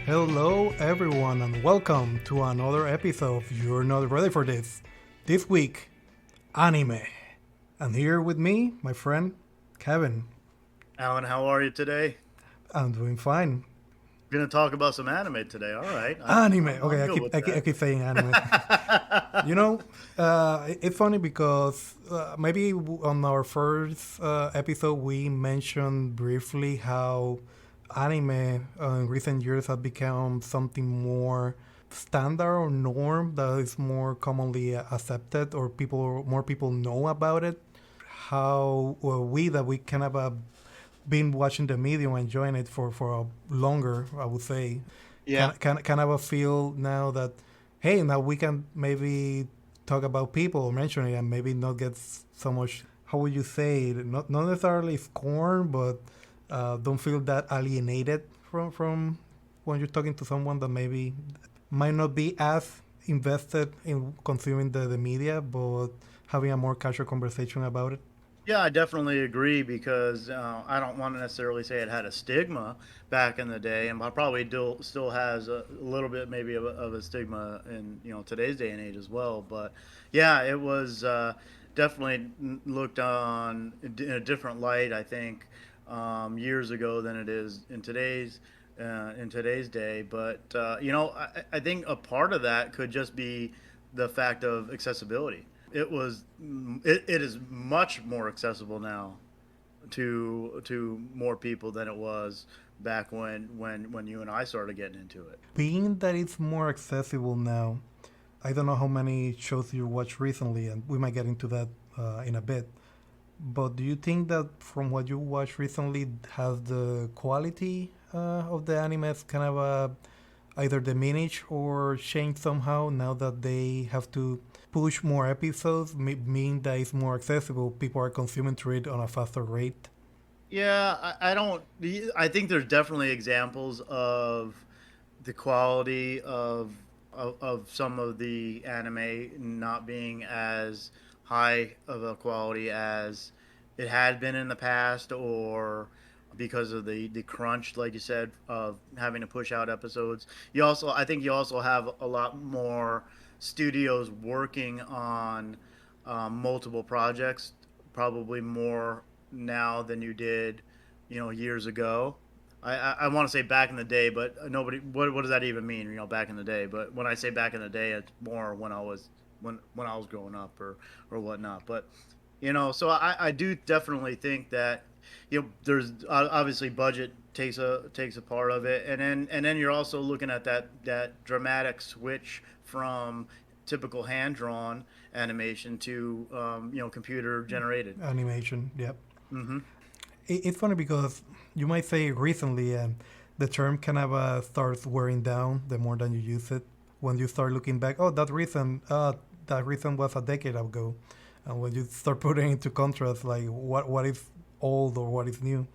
Hello, everyone, and welcome to another episode of You're Not Ready for This. This week, anime. And here with me, my friend Kevin. Alan, how are you today? I'm doing fine. We're gonna talk about some anime today. All right, Anime. I'm Okay, I good keep with I keep, I keep saying anime. that. You know, it's funny because maybe on our first episode we mentioned briefly how anime in recent years have become something more standard or norm that is more commonly accepted or more people know about it. How we kind of been watching the medium, enjoying it for a longer, I would say. Yeah, Kind of a feel now that, hey, now we can maybe talk about people, mention it, and maybe not get so much, how would you say it? Not necessarily scorn, but don't feel that alienated from when you're talking to someone that maybe might not be as invested in consuming the media, but having a more casual conversation about it. yeah, I definitely agree because I don't want to necessarily say it had a stigma back in the day, and probably still has a little bit maybe of a stigma in today's day and age as well. But yeah, it was definitely looked on in a different light, I think, years ago than it is in today's day. But I think a part of that could just be the fact of accessibility. It is much more accessible now to more people than it was back when you and I started getting into it. Being that it's more accessible now, I don't know how many shows you watched recently, and we might get into that in a bit. But do you think that from what you watched recently, has the quality of the animes kind of either diminish or change somehow now that they have to push more episodes, meaning that it's more accessible, people are consuming to it on a faster rate? Yeah, I don't. I think there's definitely examples of the quality of some of the anime not being as high of a quality as it had been in the past, or because of the crunch, like you said, of having to push out episodes. I think you also have a lot more studios working on multiple projects, probably more now than you did, years ago. I want to say back in the day, but nobody. What does that even mean? Back in the day. But when I say back in the day, it's more when I was growing up or whatnot. But so I do definitely think that there's obviously budget takes a part of it, and then you're also looking at that dramatic switch from typical hand drawn animation to computer generated. Animation, yep. Mm-hmm. It's funny because you might say recently, the term kind of starts wearing down the more than you use it. When you start looking back, oh, that reason was a decade ago. And when you start putting into contrast, like what is old or what is new,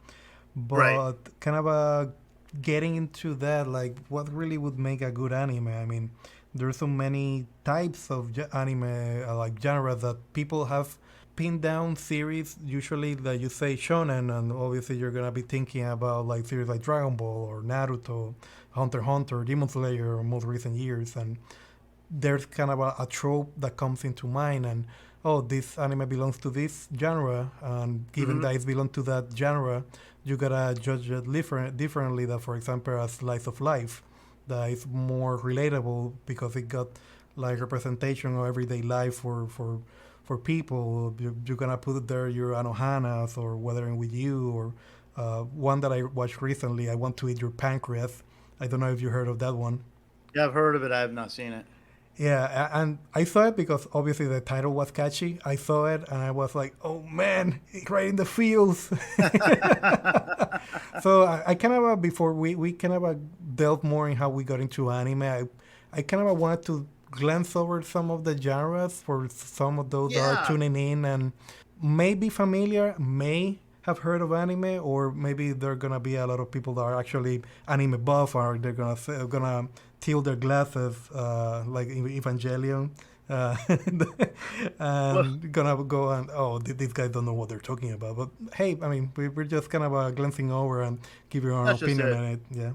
Right. but kind of getting into that, like what really would make a good anime? I mean, there's so many types of anime, like genres that people have pinned down series. Usually, that you say shonen, and obviously you're gonna be thinking about like series like Dragon Ball or Naruto, Hunter x Hunter, Demon Slayer, or most recent years, and there's kind of a trope that comes into mind, and oh, this anime belongs to this genre, and given Mm-hmm. that it belongs to that genre, you gotta judge it differently than, for example, a slice of life that is more relatable because it got like representation of everyday life for people. You're gonna put there your anohanas or weathering with you, or one that I watched recently, I Want to Eat Your Pancreas. I don't know if you heard of that one. Yeah, I've heard of it. I have not seen it. Yeah, and I saw it because obviously the title was catchy. I saw it and I was like, "Oh man, it's right in the feels." So I kind of before we kind of delve more in how we got into anime. I kind of wanted to glance over some of the genres for some of those that are Yeah. tuning in and may be familiar, may have heard of anime, or maybe there are gonna be a lot of people that are actually anime buff, or they're gonna tilt their glasses like in Evangelion uh, Well, and gonna go and these guys don't know what they're talking about. But hey, I mean, we're just kind of glancing over and giving our that's just opinion it. on it. Yeah,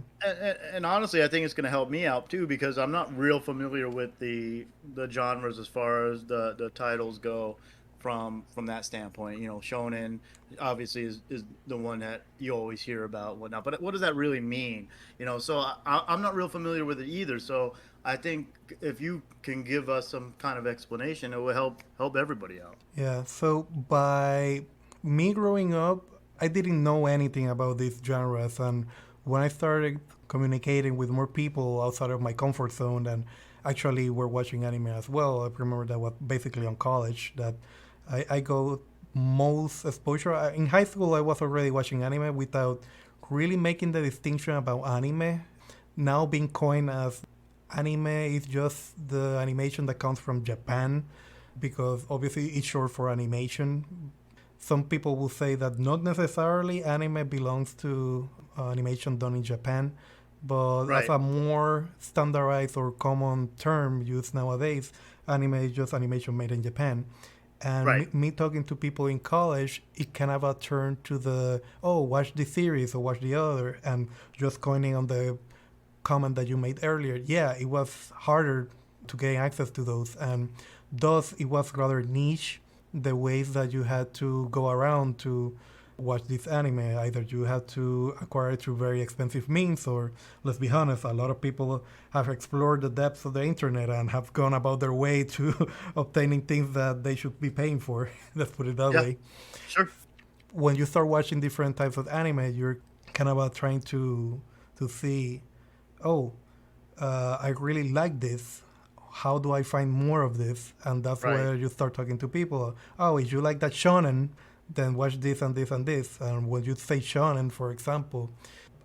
And honestly, I think it's going to help me out too because I'm not real familiar with the genres as far as the titles go from that standpoint. You know, shonen obviously is the one that you always hear about, whatnot. But what does that really mean? You know, so I'm not real familiar with it either. So I think if you can give us some kind of explanation, it will help everybody out. yeah. So by me growing up, I didn't know anything about these genres, and when I started communicating with more people outside of my comfort zone, and actually were watching anime as well. I remember that was basically on college that I go most exposure. In high school, I was already watching anime without really making the distinction about anime. Now being coined as anime is just the animation that comes from Japan, because obviously it's short for animation. Some people will say that not necessarily anime belongs to animation done in Japan, but as Right, a more standardized or common term used nowadays, anime is just animation made in Japan. And right. me talking to people in college, it kind of a turn to the, oh, watch this series or watch the other, and just coining on the comment that you made earlier. Yeah, it was harder to gain access to those, and thus it was rather niche, the ways that you had to go around to watch this anime. Either you had to acquire it through very expensive means, or let's be honest, a lot of people have explored the depths of the internet and have gone about their way to obtaining things that they should be paying for. Let's put it that Yeah, way. sure. When you start watching different types of anime, you're kind of trying to see, oh, I really like this. How do I find more of this? And that's Right. where you start talking to people. Oh, if you like that shonen, then watch this and this and this. And when you say shonen, for example,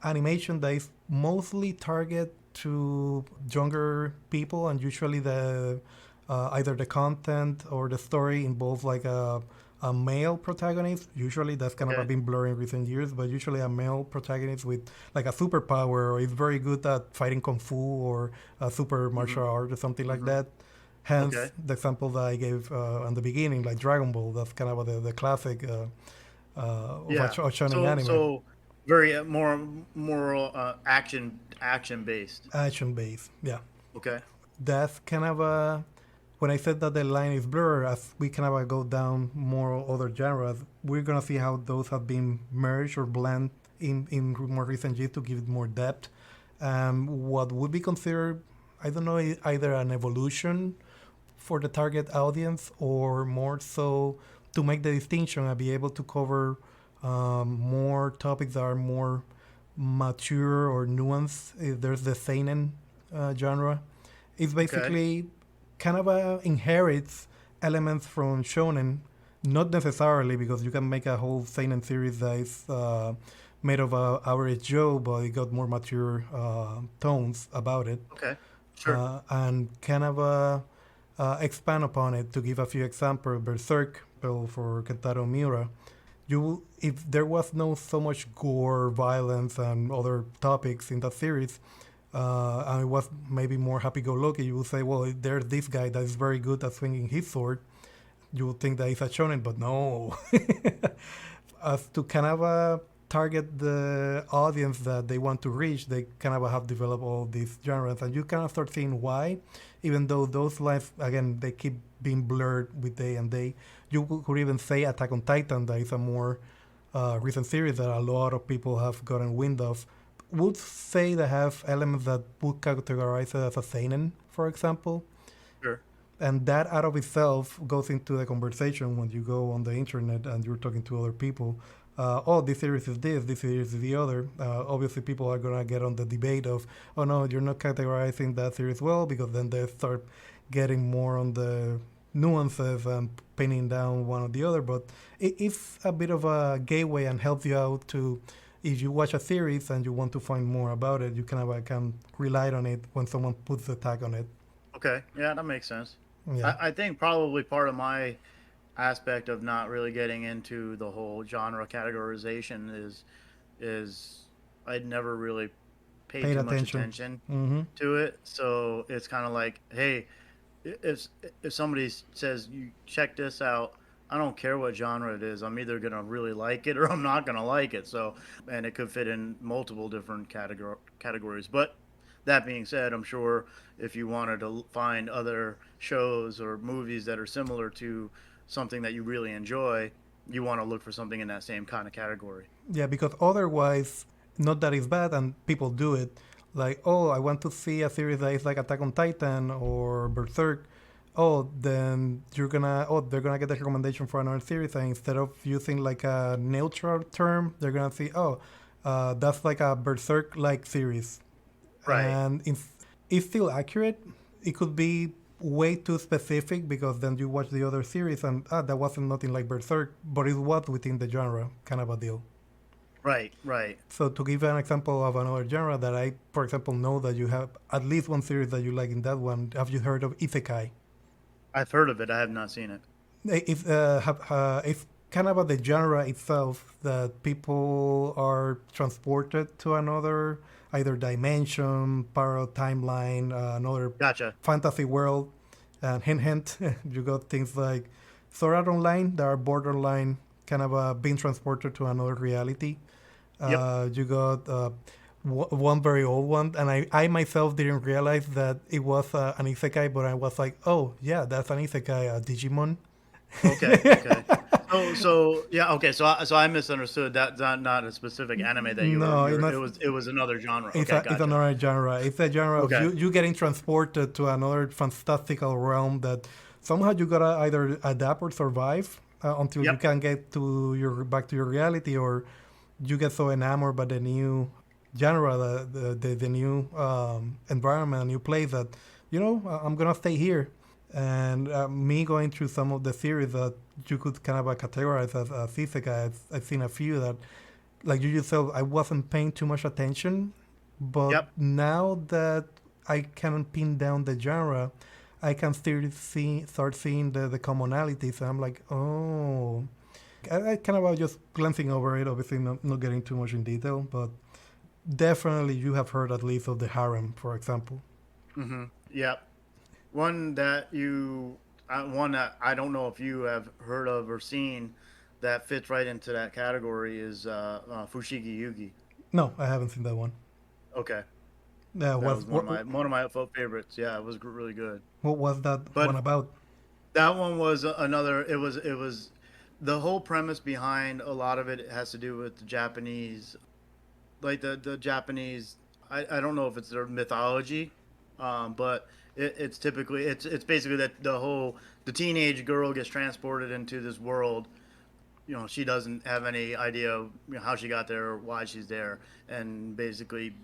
animation that is mostly target to younger people, and usually the either the content or the story involves like a male protagonist. Usually that's kind of Okay. been blurry in recent years, but usually a male protagonist with like a superpower, or is very good at fighting kung fu or a super Hmm. martial art or something like Hmm. that. Hence Okay. the example that I gave in the beginning, like Dragon Ball. That's kind of the classic of a Yeah. shonen anime, So very more action based. action based. Yeah, Okay. that's kind of a, when I said that the line is blurred, as we kind of go down more other genres, we're gonna see how those have been merged or blend in more recent years to give it more depth. What would be considered, I don't know, either an evolution for the target audience, or more so to make the distinction and be able to cover more topics that are more mature or nuanced. If there's the seinen genre, it's Okay. basically kind of inherits elements from shonen, not necessarily, because you can make a whole seinen series that is made of average Joe, but it got more mature tones about it, Okay. Sure. and kind of expand upon it. To give a few examples, Berserk for Kentaro Miura, you, if there was no so much gore, violence, and other topics in that series, and it was maybe more happy-go-lucky, you would say, well, there's this guy that is very good at swinging his sword. You would think that it's a shonen, but no. As to kind of target the audience that they want to reach, they kind of have developed all these genres, and you kind of start seeing why, even though those lines again they keep being blurred with day and day. You could even say Attack on Titan, that is a more recent series that a lot of people have gotten wind of. Would say they have elements that would categorize it as a seinen, for example, Sure. and that out of itself goes into the conversation when you go on the internet and you're talking to other people. Oh, this series is this series is the other. Obviously, people are gonna get on the debate of, oh no, you're not categorizing that series well, because then they start getting more on the nuances and pinning down one or the other. But it's a bit of a gateway and helps you out to, if you watch a series and you want to find more about it, you kind of can rely on it when someone puts the tag on it. Okay. Yeah, that makes sense. Yeah. I think probably part of my aspect of not really getting into the whole genre categorization is I'd never really paid Paid too much attention. attention Mm-hmm. to it. So it's kind of like, hey, if if somebody says you check this out, I don't care what genre it is. I'm either gonna really like it or I'm not gonna like it. So, and it could fit in multiple different categories. But that being said, I'm sure if you wanted to find other shows or movies that are similar to something that you really enjoy, you want to look for something in that same kind of category. Yeah, because otherwise, not that it's bad and people do it. Like, oh, I want to see a series that is like Attack on Titan or Berserk. Oh, then they're gonna get a recommendation for another series, and instead of using like a neutral term, they're gonna see, oh, that's like a Berserk-like series, Right. and if it's still accurate, it could be way too specific because then you watch the other series and that wasn't nothing like Berserk, but it was within the genre, kind of a deal. Right. Right. So to give an example of another genre that I, for example, know that you have at least one series that you like in that one, have you heard of Isekai? I've heard of it. I have not seen it. It's kind of about the genre itself that people are transported to another either dimension, parallel timeline, another Gotcha. fantasy world. And hint, hint, you got things like Sword Art Online that are borderline kind of being transported to another reality. Yep. You got one very old one, and I myself didn't realize that it was an isekai, but I was like, oh yeah, that's an isekai, Digimon. Okay. Okay. So yeah. Okay. So I misunderstood that. Not a specific anime that you were. No, it's not. It was another genre. It's, Okay. it's Gotcha. another genre. It's a genre of Okay. you getting transported to another fantastical realm that somehow you gotta either adapt or survive until you Yep. can get to your back to your reality, or you get so enamored by the new genre, the new environment, a new place that I'm gonna stay here. And me going through some of the series that you could kind of categorize as isekai, I've seen a few that, like you yourself, I wasn't paying too much attention, but Yep. now that I can pin down the genre, I can start seeing the commonalities, and I'm like, oh, I kind of just glancing over it, obviously not getting too much in detail, but definitely you have heard at least of the harem, for example. Mm-hmm. Yep. One that I don't know if you have heard of or seen that fits right into that category is Fushigi Yugi. No, I haven't seen that one. Okay. That Was was one of my favorites. Yeah, it was really good. what was that one But about? that one was another. It was the whole premise behind a lot of it has to do with the Japanese, like the Japanese. I don't know if it's their mythology, but it's typically it's basically that the teenage girl gets transported into this world. She doesn't have any idea how she got there or why she's there, and basically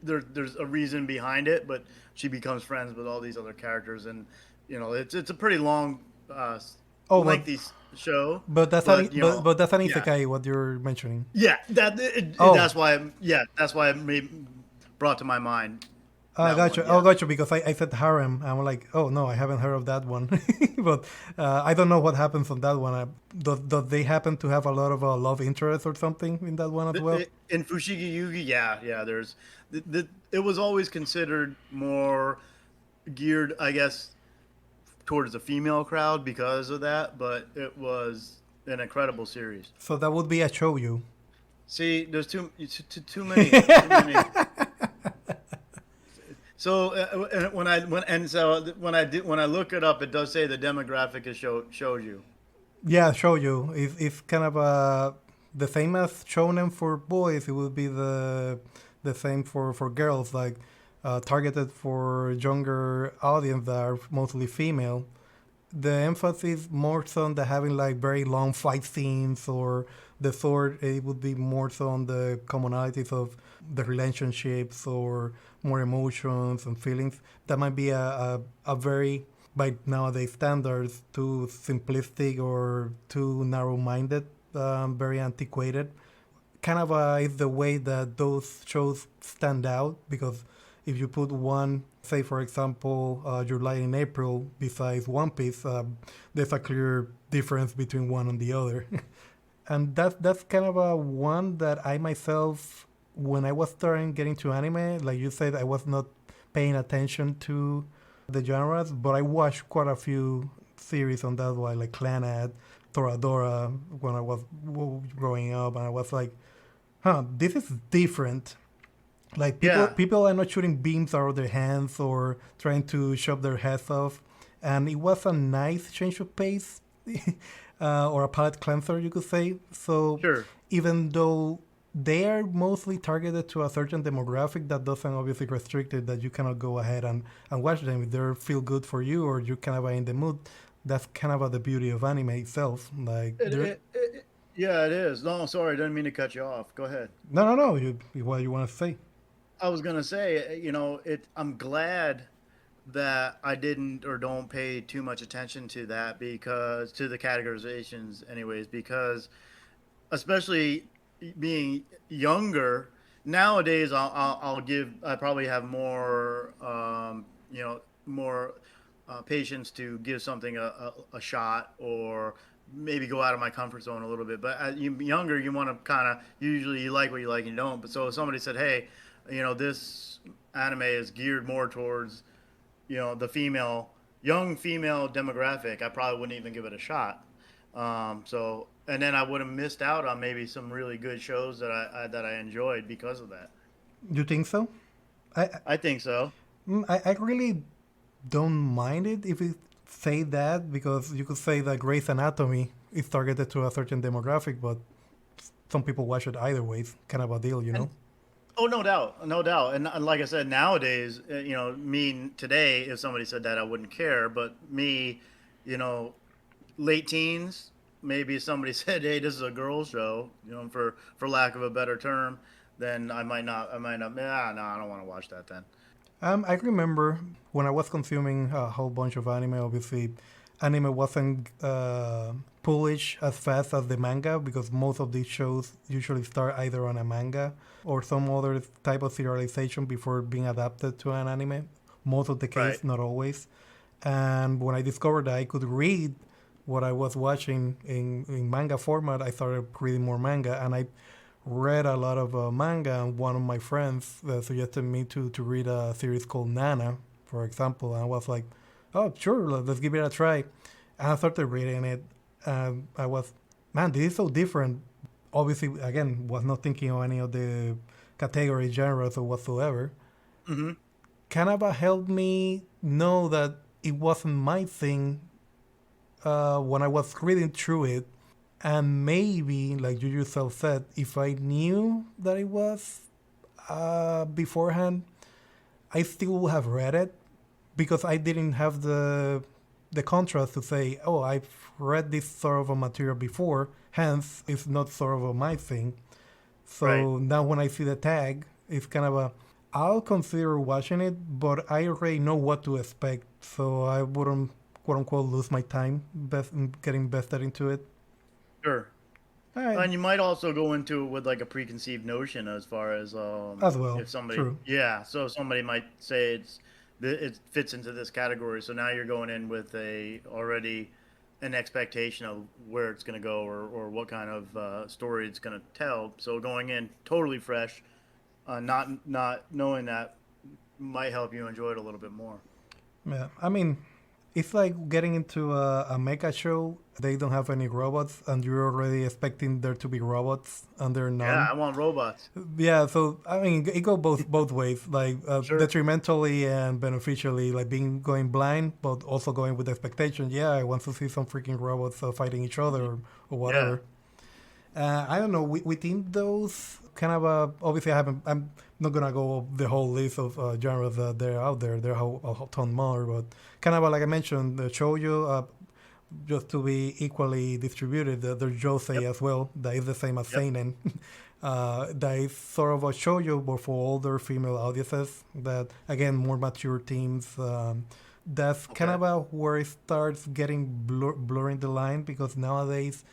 there's a reason behind it, but she becomes friends with all these other characters, and it's a pretty long, Oh, lengthy show, but but but that's an yeah, isekai. What you're mentioning? yeah, Oh, that's why, that's why brought to my mind I that got you. one. Oh, Yeah, got you. Because I said harem. I'm like, oh no, I haven't heard of that one. But I don't know what happens on that one. Does they happen to have a lot of love interest or something in that one as well? in Fushigi Yugi, yeah, there's it was always considered more geared, I guess, towards the female crowd because of that, but it was an incredible series. So that would be a shoujo. See, there's too many. So when I look it up, it does say the demographic is shows you. Yeah, shoujo. It's kind of the same as shonen for boys. It would be the same for girls, like targeted for younger audience that are mostly female. The emphasis more so on the having like very long fight scenes or the sword. It would be more so on the commonalities of the relationships or more emotions and feelings. That might be a very, by nowadays standards, too simplistic or too narrow-minded, very antiquated. Kind of is the way that those shows stand out, because if you put one, say for example, Your Lie in April besides One Piece, there's a clear difference between one and the other. And that's kind of a one that I myself, when I was starting getting to anime, like you said, I was not paying attention to the genres, but I watched quite a few series on that one, like Clannad, Toradora, when I was growing up, and I was like, huh, this is different. Like Yeah. people are not shooting beams out of their hands or trying to shove their heads off, and it was a nice change of pace, or a palate cleanser, you could say. So Sure. even though they are mostly targeted to a certain demographic, that doesn't obviously restrict it that you cannot go ahead and watch them if they feel good for you or you kind of are in the mood. That's kind of the beauty of anime itself. Like there, Yeah, it is. No, sorry, I didn't mean to cut you off. Go ahead. no, what you want to say? I was gonna say, I'm glad that I didn't or don't pay too much attention to that because to the categorizations, anyways, because especially being younger nowadays, I probably have more, more patience to give something a shot or maybe go out of my comfort zone a little bit. But as you younger, you want to kind of usually you like what you like and you don't. But so if somebody said, hey, this anime is geared more towards the young female demographic, I probably wouldn't even give it a shot. And then I would have missed out on maybe some really good shows that I enjoyed because of that. You think so? I I think so. I really don't mind it if you say that, because you could say that Grey's Anatomy is targeted to a certain demographic, but some people watch it either way. It's kind of a deal, you And know? oh, no doubt, no doubt. And like I said, nowadays, me today, if somebody said that, I wouldn't care. But me, you know, late teens, maybe if somebody said, "Hey, this is a girl show," for lack of a better term, then I might not. No, I don't want to watch that then. I remember when I was consuming a whole bunch of anime. Obviously, anime wasn't published as fast as the manga, because most of these shows usually start either on a manga or some other type of serialization before being adapted to an anime. Most of the Right. case, not always. And when I discovered that I could read what I was watching in manga format, I started reading more manga, and I read a lot of manga. And one of my friends suggested me to read a series called Nana, for example. And I was like, oh, sure, let's give it a try. And I started reading it, and I was, man, this is so different. Obviously, again, was not thinking of any of the category genres or whatsoever. Mm-hmm. Kind of helped me know that it wasn't my thing when I was reading through it. And maybe, like you yourself said, if I knew that it was beforehand, I still would have read it, because I didn't have the contrast to say, oh, I've read this sort of a material before, hence it's not sort of my thing. Right. So now when I see the tag, it's kind of a, I'll consider watching it, but I already know what to expect, so I wouldn't quote unquote lose my time getting invested into it. Sure. All right, And you might also go into it with like a preconceived notion as far as as well, if somebody, true. yeah, so somebody might say it fits into this category. So now you're going in with a already an expectation of where it's going to go or what kind of story it's going to tell. So going in totally fresh, not knowing that might help you enjoy it a little bit more. Yeah, I mean, it's like getting into a mecha show. They don't have any robots, and you're already expecting there to be robots, and there are Yeah, none. I want robots. Yeah, so I mean, it go both ways, like Sure. detrimentally and beneficially, like being going blind, but also going with expectation. Yeah, I want to see some freaking robots fighting each other, or Yeah. whatever. I don't know. Within those kind of obviously I haven't. I'm not gonna go the whole list of genres that there are out there. There are a whole ton more, but kind of like I mentioned, the shoujo, just to be equally distributed. There's Yep. josei as well. That is the same as Yep. seinen. That is sort of a shoujo, but for older female audiences. That again, more mature teams. That's kind Okay. of where it starts getting blurring the line, because nowadays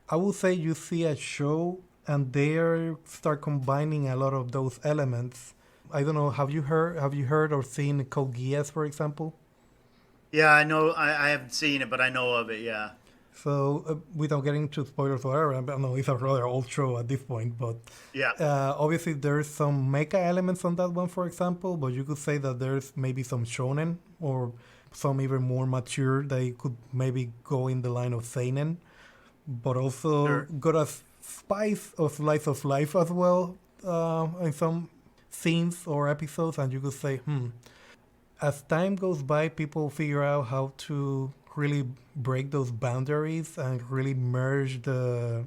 I would say you see a show and they start combining a lot of those elements. I don't know. Have you heard or seen Code Geass, for example? Yeah, I know. I haven't seen it, but I know of it. Yeah. So, without getting to spoilers or whatever, I don't know it's a rather old show at this point, but Yeah, obviously there's some mecha elements on that one, for example. But you could say that there's maybe some shonen or some even more mature that you could maybe go in the line of seinen, but also sure. got a spice of slice of life as well in some scenes or episodes, and you could say, as time goes by, people figure out how to really break those boundaries and really merge the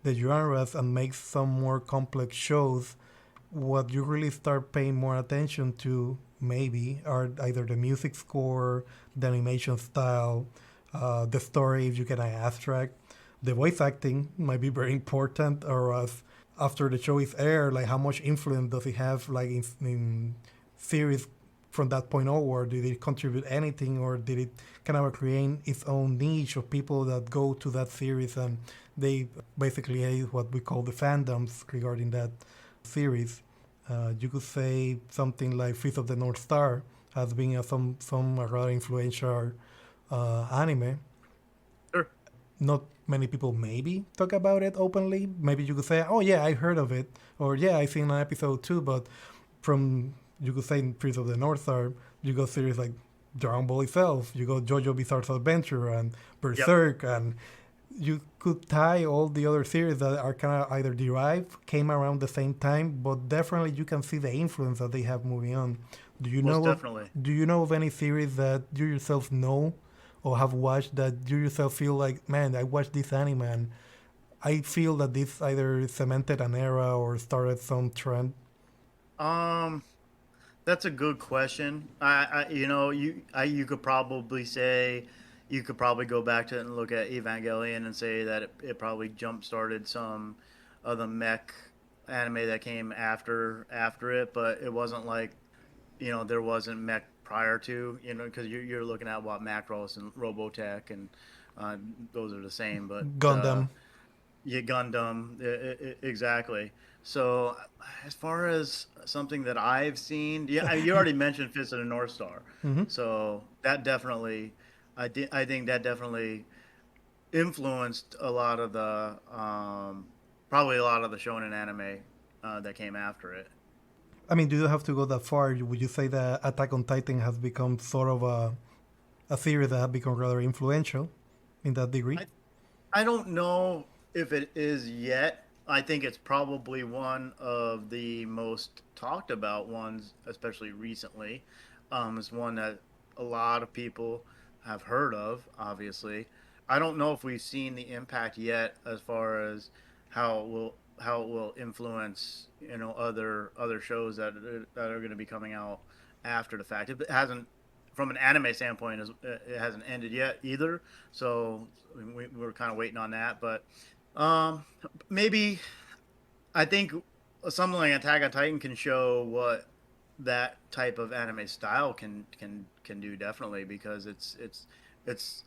genres and make some more complex shows. What you really start paying more attention to maybe are either the music score, the animation style, the story if you get an abstract. The voice acting might be very important, or as after the show is aired, like how much influence does it have, like in series from that point onward? Did it contribute anything, or did it kind of create its own niche of people that go to that series and they basically have what we call the fandoms regarding that series? You could say something like Fist of the North Star has been some rather influential anime. Sure. Not many people maybe talk about it openly. Maybe you could say, "Oh yeah, I heard of it," or "Yeah, I seen an episode too." But from you could say in Prince of the North Star, you got series like Dragon Ball itself, you got JoJo Bizarre Adventure and Yep. Berserk, and you could tie all the other series that are kind of either derived, came around the same time, but definitely you can see the influence that they have moving on. Do you Most know of definitely. Do you know of any series that you yourself know or have watched that you yourself feel like, man, I watched this anime and I feel that this either cemented an era or started some trend? Um, that's a good question. You could probably say, you could probably go back to it and look at Evangelion and say that it probably jump started some of the mech anime that came after it, but it wasn't like, there wasn't mech prior to, because you're looking at what Macross and Robotech, and uh, those are the same, but Gundam. yeah, Gundam, exactly. So, as far as something that I've seen, yeah, you already mentioned Fist of the North Star, Hmm. so that definitely, I think that definitely influenced a lot of the, probably a lot of the shonen anime that came after it. I mean, do you have to go that far? Would you say that Attack on Titan has become sort of a series that has become rather influential in that degree? I I don't know if it is yet. I think it's probably one of the most talked about ones, especially recently. It's one that a lot of people have heard of, obviously. I don't know if we've seen the impact yet as far as how it will influence, other shows that are going to be coming out after the fact. It hasn't, from an anime standpoint, it hasn't ended yet either. So we're kind of waiting on that, but um, maybe I think something like Attack on Titan can show what that type of anime style can do, definitely, because it's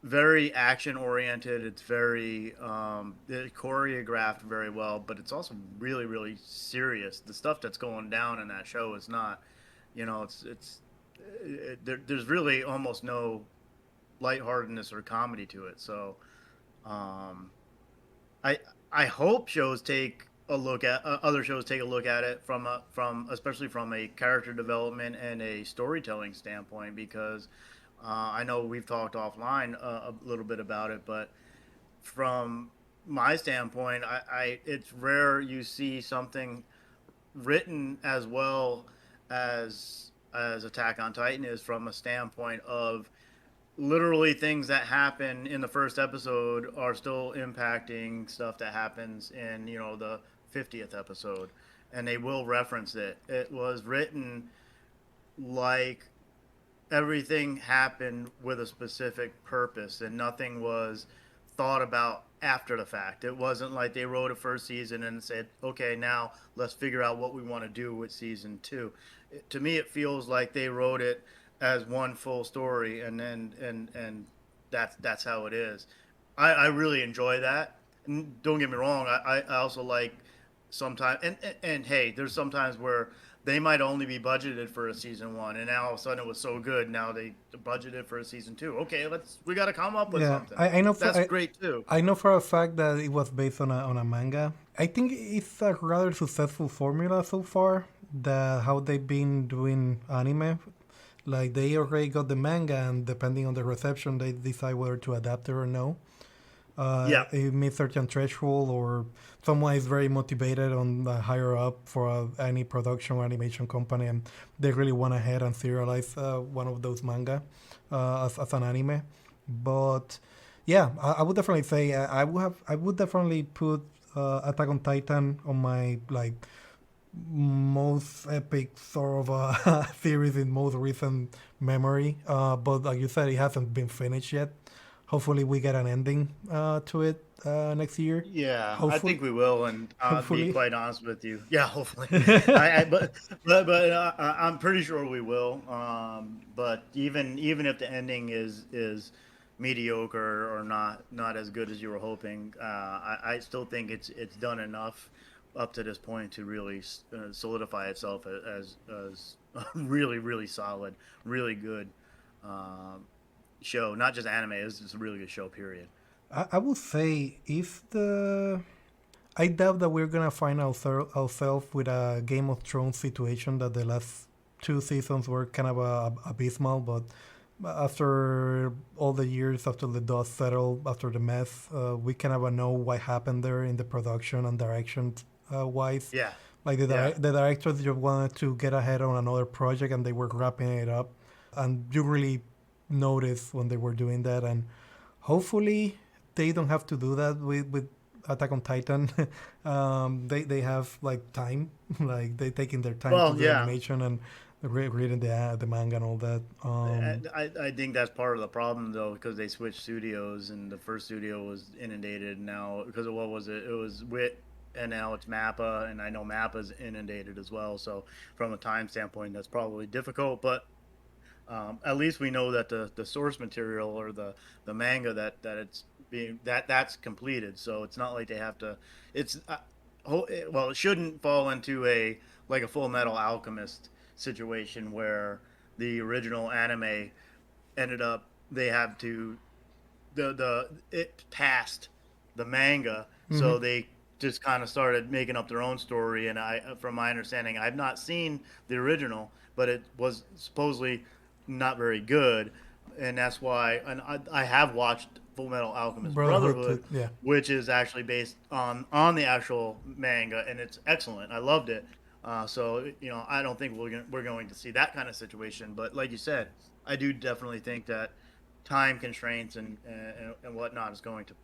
very action oriented. It's very choreographed very well, but it's also really really serious. The stuff that's going down in that show is not, there's really almost no lightheartedness or comedy to it. So um, I I hope shows take a look at other shows take a look at it from especially from a character development and a storytelling standpoint, because I know we've talked offline a little bit about it, but from my standpoint, it's rare you see something written as well as Attack on Titan is, from a standpoint of literally things that happen in the first episode are still impacting stuff that happens in, the 50th episode, and they will reference it. It was written like everything happened with a specific purpose, and nothing was thought about after the fact. It wasn't like they wrote a first season and said, okay, now let's figure out what we want to do with season two. To me, it feels like they wrote it as one full story, and then and that's how it is. I really enjoy that. And don't get me wrong, I also like sometimes, and hey, there's sometimes where they might only be budgeted for a season one, and now all of a sudden it was so good, now they budgeted for a season two. Okay, we got to come up with Yeah, something. I know That's great too. I know for a fact that it was based on a manga. I think it's a rather successful formula so far. That how they've been doing anime, like they already got the manga, and depending on the reception, they decide whether to adapt it or no. Yeah, It meets certain threshold, or someone is very motivated on the higher up for any production or animation company, and they really went ahead and serialize one of those manga as an anime. But yeah, I would definitely say I would definitely put Attack on Titan on my like most epic sort of series in most recent memory. But like you said, it hasn't been finished yet. Hopefully, we get an ending to it next year. yeah, I Hopefully, think we will, and be hopefully. quite honest with you, yeah, hopefully, I'm pretty sure we will. But even if the ending is mediocre or not as good as you were hoping, I still think it's done enough up to this point to really solidify itself as really solid, really good show. Not just anime; it's just a really good show. Period. I would say if the I doubt that we're gonna find ourselves with a Game of Thrones situation that the last two seasons were kind of abysmal, but after all the years, after the dust settled, after the mess, we kind of know what happened there in the production and direction wise. Yeah, Like yeah. the directors just wanted to get ahead on another project and they were wrapping it up, and you really notice when they were doing that. And hopefully they don't have to do that with Attack on Titan. They have like time, like they taking their time to Well, do yeah. animation and reading the manga and all that. I think that's part of the problem though, because they switched studios, and the first studio was inundated now because of what was it? It was Wit, and now it's Mappa, and I know Mappa's inundated as well. So from a time standpoint, that's probably difficult. But at least we know that the source material or the manga that it's being that's completed. So it's not like they have to. It's well, it shouldn't fall into a like a Full Metal Alchemist situation where the original anime ended up they have to the it passed the manga, Mhm. so they just kind of started making up their own story. And from my understanding, I've not seen the original, but it was supposedly not very good, and that's why. And I have watched Full Metal Alchemist Brotherhood, Brotherhood, yeah. which is actually based on the actual manga, and it's excellent. I loved it. So I don't think we're going to see that kind of situation. But like you said, I do definitely think that time constraints and whatnot is going to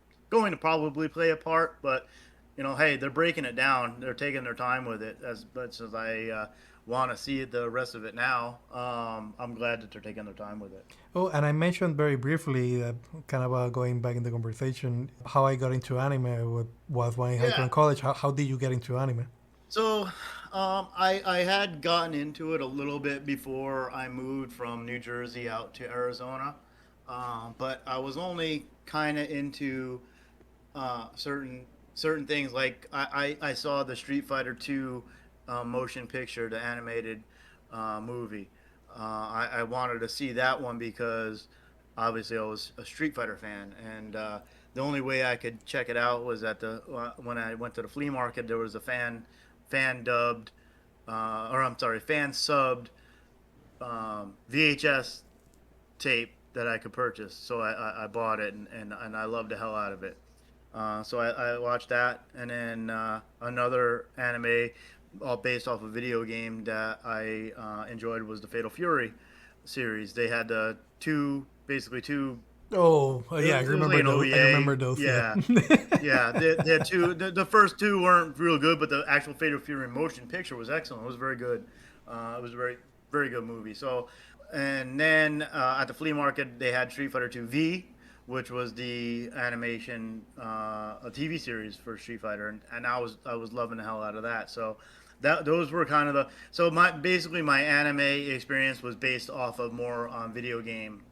probably play a part. But hey, they're breaking it down. They're taking their time with it. As much as I want to see the rest of it now, I'm glad that they're taking their time with it. Oh, and I mentioned very briefly, kind of going back in the conversation, how I got into anime was when in high school Yeah. and college. How did you get into anime? So I had gotten into it a little bit before I moved from New Jersey out to Arizona, but I was only kind of into certain things. Like I saw the Street Fighter Two motion picture, the animated movie. I wanted to see that one because obviously I was a Street Fighter fan, and the only way I could check it out was at the when I went to the flea market. There was a fan dubbed, or I'm sorry, fan subbed VHS tape that I could purchase. So I bought it, and I loved the hell out of it. So I watched that, and then another anime, all based off a video game that I enjoyed was the Fatal Fury series. They had basically two. Oh, yeah, I It was like remember an those. I OVA. remember those. Yeah. Yeah, yeah. They had two. The first two weren't real good, but the actual Fatal Fury motion picture was excellent. It was very good. It was a very good movie. So, and then at the flea market they had Street Fighter Two V, which was the animation a TV series for Street Fighter, and I was loving the hell out of that. So those were kind of the so my basically my anime experience was based off of more video game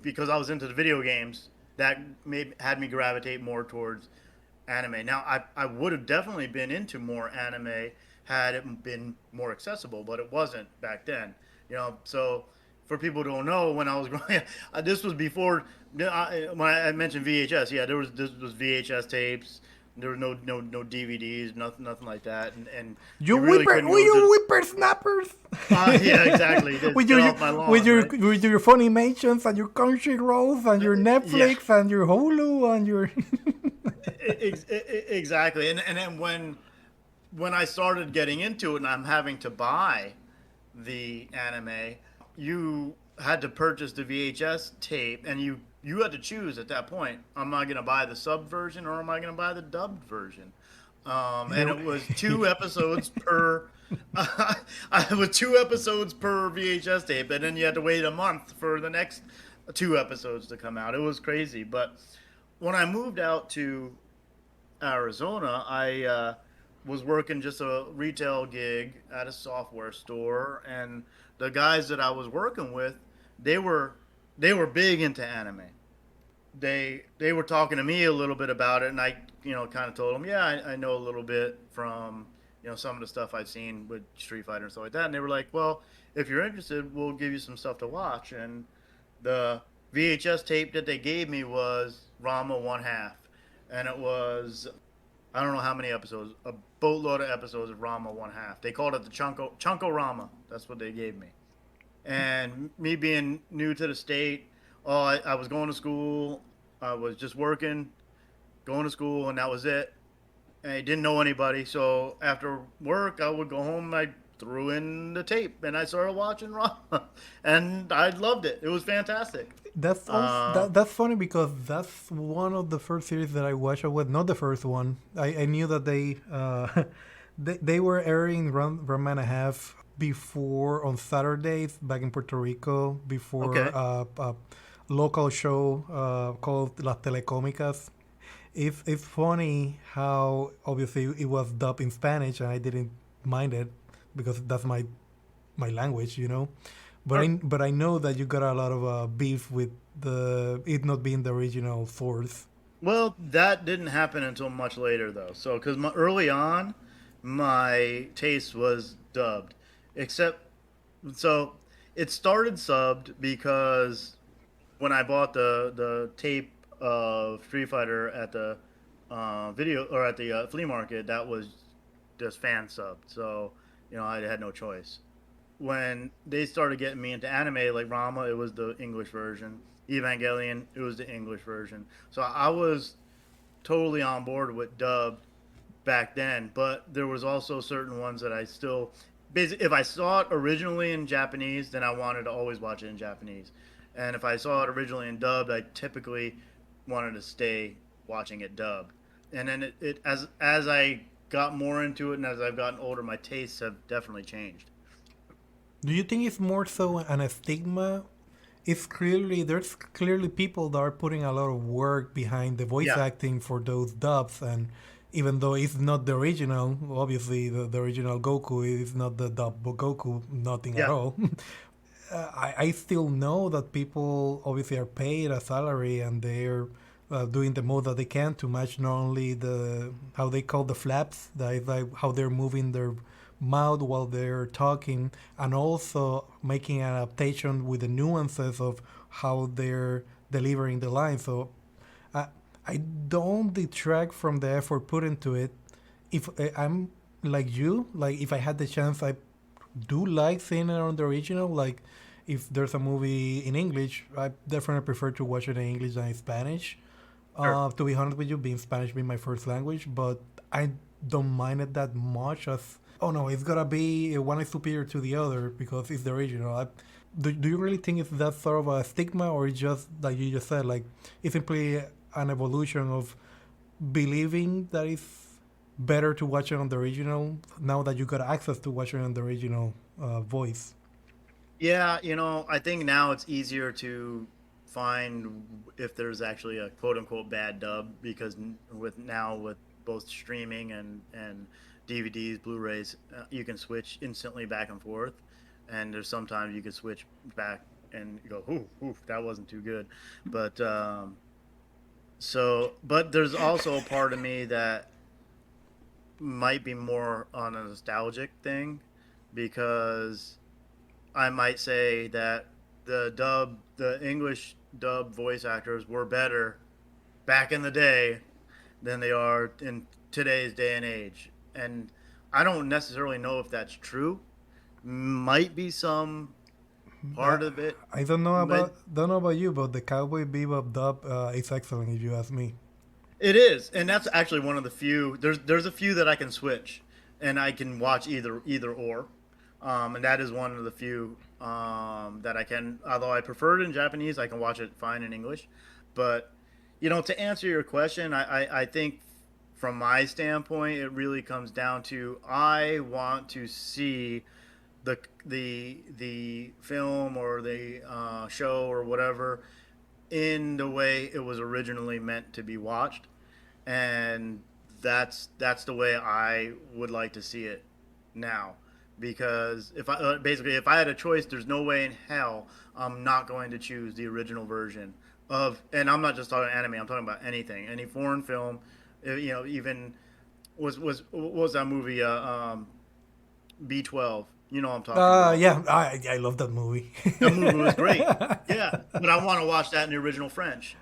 because I was into the video games that had me gravitate more towards anime. Now, I would have definitely been into more anime had it been more accessible, but it wasn't back then. So for people who don't know, when I was growing up, this was before when I mentioned VHS. Yeah, this was VHS tapes. There were no DVDs, nothing like that, and you really couldn't go to. You whippersnappers. Yeah, exactly. Just with get your off my lawn, right? with your Funimations and your Crunchrolls and your Yeah, Netflix and your Hulu and your exactly. And then when I started getting into it and I'm having to buy the anime, you had to purchase the VHS tape, and you had to choose at that point. Am I going to buy the sub version or am I going to buy the dubbed version? And it was two episodes per. With 2 episodes per VHS tape, and then you had to wait a month for the next 2 episodes to come out. It was crazy. But when I moved out to Arizona, I was working just a retail gig at a software store, and the guys that I was working with, they were they were big into anime. They were talking to me a little bit about it, and I kind of told them, yeah, I know a little bit from some of the stuff I've seen with Street Fighter and stuff like that. And they were like, well, if you're interested, we'll give you some stuff to watch. And the VHS tape that they gave me was Rama One Half, and it was I don't know how many episodes, a boatload of episodes of Rama One Half. They called it the Chunko Rama. That's what they gave me. And me being new to the state, I was going to school. I was just working, going to school, and that was it. And I didn't know anybody. So after work, I would go home. I threw in the tape, and I started watching Rama, and I loved it. It was fantastic. That's also Uh, that's funny because that's one of the first series that I watched. Well, not the first one. I knew that they were airing Run and a Half before on Saturdays back in Puerto Rico before okay. a local show called Las Telecómicas. It's funny how obviously it was dubbed in Spanish and I didn't mind it because that's my language, you know. Sure. But I know that you got a lot of beef with the it not being the original source. Well, that didn't happen until much later, though. So, because early on, my taste was dubbed, except so it started subbed because when I bought the tape of Street Fighter at the video or at the flea market, that was just fan subbed. So, I had no choice. When they started getting me into anime, like Rama, it was the English version. Evangelion, it was the English version. So I was totally on board with dubbed back then, but there was also certain ones that I still basically if I saw it originally in Japanese, then I wanted to always watch it in Japanese. And if I saw it originally in dubbed, I typically wanted to stay watching it dubbed. And then it as I got more into it and as I've gotten older, my tastes have definitely changed. Do you think it's more so an stigma? It's clearly there's clearly people that are putting a lot of work behind the voice Yeah, acting for those dubs, and even though it's not the original, obviously the original Goku is not the dub Goku, nothing at yeah, all. I still know that people obviously are paid a salary and they're doing the most that they can to match not only the how they call the flaps, that is like how they're moving their mouth while they're talking, and also making an adaptation with the nuances of how they're delivering the line. So I I don't detract from the effort put into it. If I'm like you, like if I had the chance, I do like seeing it on the original. Like, if there's a movie in English, I definitely prefer to watch it in English than in Spanish. sure. To be honest with you, being Spanish being my first language, but I don't mind it that much as, oh no, it's gotta be one is superior to the other because it's the original. Do you really think it's that sort of a stigma, or it's just like you just said, like it's simply an evolution of believing that it's better to watch it on the original now that you got access to watch it on the original voice? Yeah, I think now it's easier to find if there's actually a quote unquote bad dub because with both streaming and DVDs, Blu-rays, you can switch instantly back and forth, and there's sometimes you can switch back and you go, ooh, that wasn't too good, but So, but there's also a part of me that might be more on a nostalgic thing because I might say that the English dub voice actors were better back in the day than they are in today's day and age. And I don't necessarily know if that's true. Might be some Uh, part of it, I but don't know about you, but the Cowboy Bebop dub is excellent if you ask me. it is, and that's actually one of the few. There's a few that I can switch, and I can watch either or, and that is one of the few that I can. Although I prefer it in Japanese, I can watch it fine in English. But to answer your question, I think from my standpoint, it really comes down to I want to see the film or the show or whatever in the way it was originally meant to be watched, and that's the way I would like to see it now. Because if I had a choice, there's no way in hell I'm not going to choose the original version of. And I'm not just talking anime. I'm talking about anything, any foreign film. Even what was that movie? B12. You know what I'm talking about. Yeah, I love that movie. That movie was great. Yeah, but I want to watch that in the original French,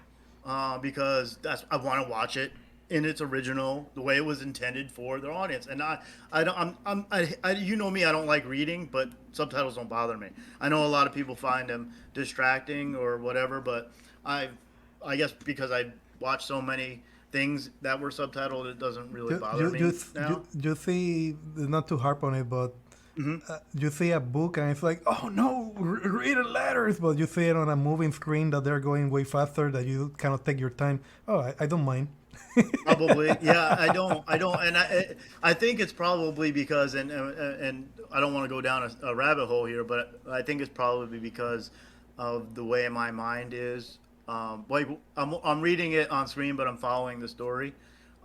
because I want to watch it in its original, the way it was intended for their audience. And I don't, you know me, I don't like reading, but subtitles don't bother me. I know a lot of people find them distracting or whatever, but I, I guess because I watch so many things that were subtitled, it doesn't really you, bother you, me you, you, now. you see, not to harp on it, but Hmm. you see a book and it's like, oh no, read the letters, but you see it on a moving screen that they're going way faster that you cannot take your time. Oh, I don't mind. Probably, yeah. I don't, and I think it's probably because, and I don't want to go down a rabbit hole here, but I think it's probably because of the way my mind is. Like I'm reading it on screen, but I'm following the story,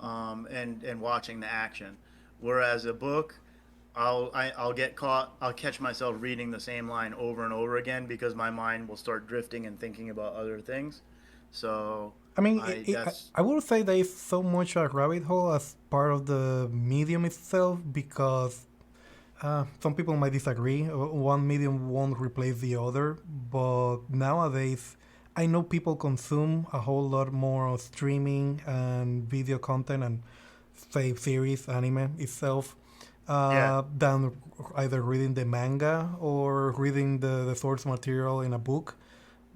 and watching the action. Whereas a book, I'll get caught. I'll catch myself reading the same line over and over again because my mind will start drifting and thinking about other things. So I mean, that's I would say there is so much a rabbit hole as part of the medium itself because some people might disagree. One medium won't replace the other, but nowadays, I know people consume a whole lot more of streaming and video content and say series, anime itself, yeah. than either reading the manga or reading the source material in a book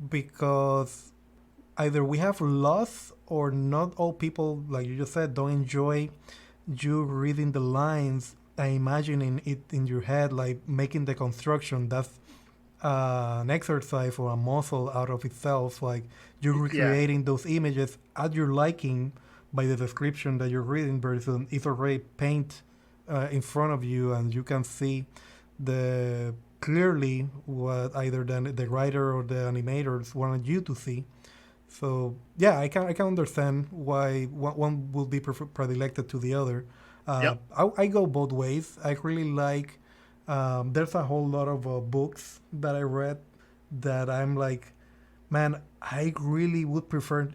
because either we have lost or not all people, like you just said, don't enjoy you reading the lines and imagining it in your head, like making the construction. That's an exercise or a muscle out of itself. Like you're Yeah. recreating those images at your liking by the description that you're reading versus it's already paint in front of you and you can see the clearly what either the writer or the animators wanted you to see. So yeah, I can understand why one will be predilected to the other. Yep. I go both ways. I really like. There's a whole lot of books that I read that I'm like, man, I really would prefer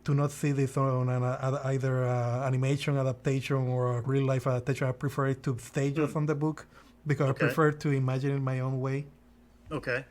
to not see this on either animation adaptation or a real life adaptation. I prefer it to stay Hmm. just on the book because I Okay. prefer to imagine it my own way. Okay.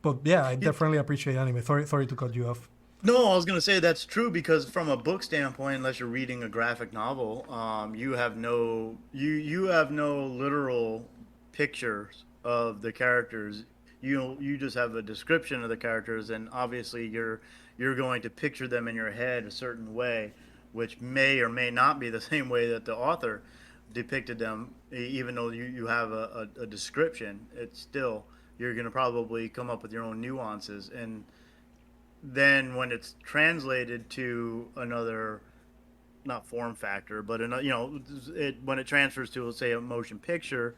But yeah, I You, definitely appreciate anime. Sorry to cut you off. no, I was gonna say that's true because from a book standpoint, unless you're reading a graphic novel, you have no literal pictures of the characters. You just have a description of the characters, and obviously you're going to picture them in your head a certain way, which may or may not be the same way that the author depicted them. Even though you have a description, it's still you're going to probably come up with your own nuances. And then when it's translated to another, not form factor, but when it transfers to, let's say, a motion picture,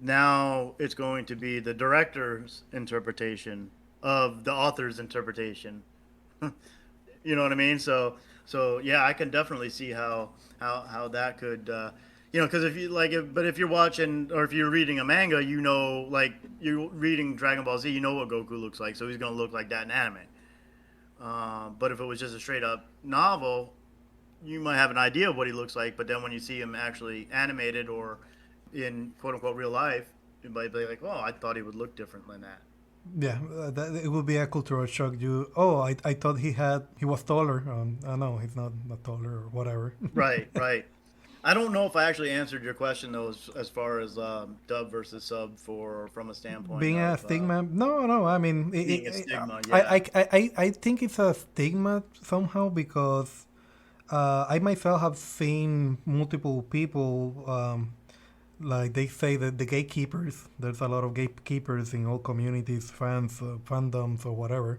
now it's going to be the director's interpretation of the author's interpretation. You know what I mean? So yeah, I can definitely see how that could, because but if you're watching or if you're reading a manga, like you're reading Dragon Ball Z, you know what Goku looks like, so he's gonna look like that in anime. But if it was just a straight up novel, you might have an idea of what he looks like, but then when you see him actually animated or in quote unquote real life, you might be like, oh, I thought he would look different than that. Yeah, it would be a cultural shock. I thought he was taller. No, he's not taller or whatever. Right, right. I don't know if I actually answered your question though, as far as dub versus sub for from a standpoint Being a of stigma, no. I mean, being a stigma. Yeah, I think it's a stigma somehow because I myself have seen multiple people. Like they say that the gatekeepers, there's a lot of gatekeepers in all communities, fans, fandoms, or whatever.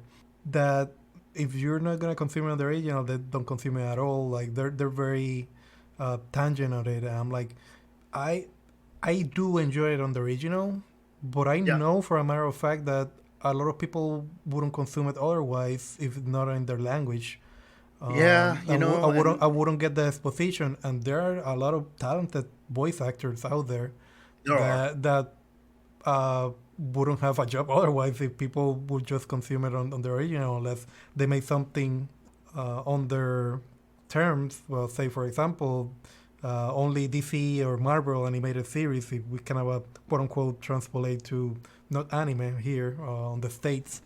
That if you're not gonna consume it the original, they don't consume it at all. Like they're very tangent on it. And I'm like, I I do enjoy it on the original, but I yeah, know for a matter of fact that a lot of people wouldn't consume it otherwise if not in their language. yeah. You know, I and wouldn't get the exposition, and there are a lot of talented voice actors out there there are. that wouldn't have a job otherwise if people would just consume it on the original unless they make something on their terms. Well, say for example, only DC or Marvel animated series, if we kind of quote unquote transpolate to not anime here on the states,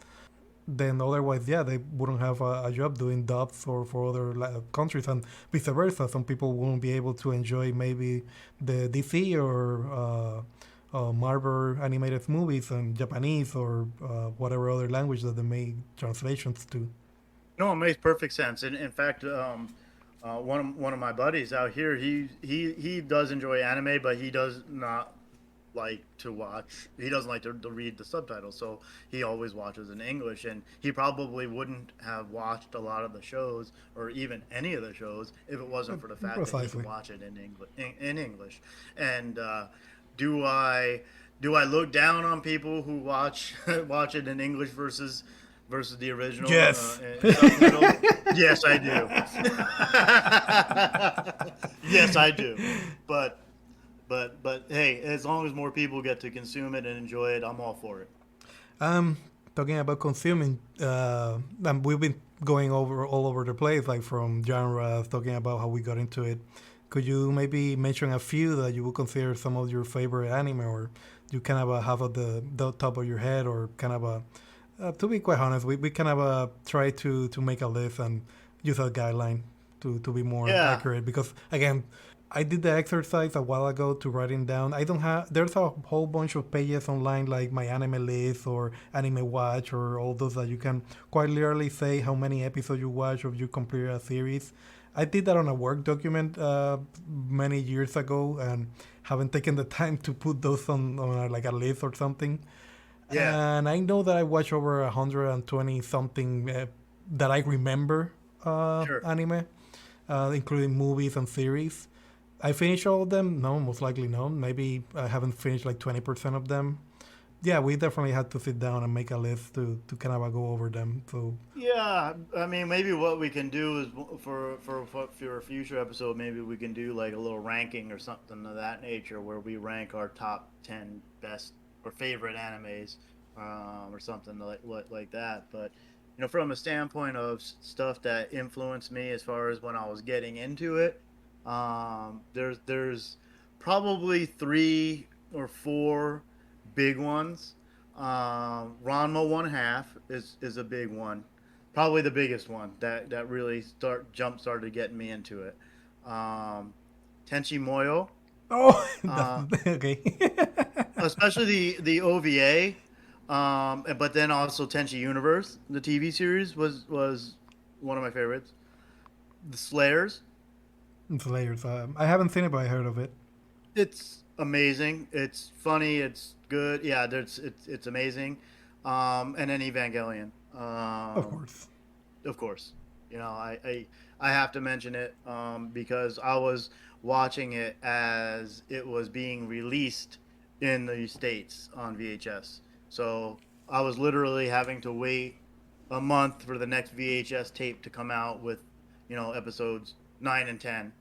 then otherwise, yeah, they wouldn't have a job doing dubs for other countries, and vice versa. Some people won't be able to enjoy maybe the DC or Marvel animated movies in Japanese or whatever other language that they made translations to. No, it makes perfect sense. And in fact, one of my buddies out here, he does enjoy anime, but he does not like to watch. He doesn't like to read the subtitles, so he always watches in English. And he probably wouldn't have watched a lot of the shows or even any of the shows if it wasn't for the fact that he can Precisely. watch it in English. In English, and do I do I look down on people who watch watch it in English versus the original Yes. subtitled? Yes, I do. Yes, I do. But but hey, as long as more people get to consume it and enjoy it, I'm all for it. Um, Talking about consuming, and we've been going over all over the place, like from genres, talking about how we got into it. Could you maybe mention a few that you would consider some of your favorite anime, or you kind of have at the top of your head, or kind of to be quite honest, we kind of try to make a list and use a guideline to be more Yeah, accurate. Because again, I did the exercise a while ago to writing down. I don't have. There's a whole bunch of pages online like my anime list or anime watch or all those that you can quite literally say how many episodes you watch or you complete a series. I did that on a work document many years ago and haven't taken the time to put those on like a list or something. yeah, And I know that I watched over 120 something that I remember sure. anime, including movies and series. I finished all of them? No, most likely no. Maybe I haven't finished like 20% of them. Yeah, we definitely had to sit down and make a list to kind of go over them. So, Yeah, I mean, maybe what we can do is for a future episode, maybe we can do like a little ranking or something of that nature, where we rank our top 10 best or favorite animes, or something like that. But from a standpoint of stuff that influenced me as far as when I was getting into it, there's probably three or four big ones. Ranma one half is a big one, probably the biggest one that really started getting me into it. Um, Tenchi Moyo, oh, uh, okay. especially the OVA, but then also Tenchi Universe, the TV series was one of my favorites. The Slayers, Slayers. I haven't seen it, but I heard of it. it's amazing. It's funny. It's good. Yeah, it's amazing. And then Evangelion. Of course. Of course, I have to mention it, because I was watching it as it was being released in the states on VHS. So I was literally having to wait a month for the next VHS tape to come out with, episodes 9 and 10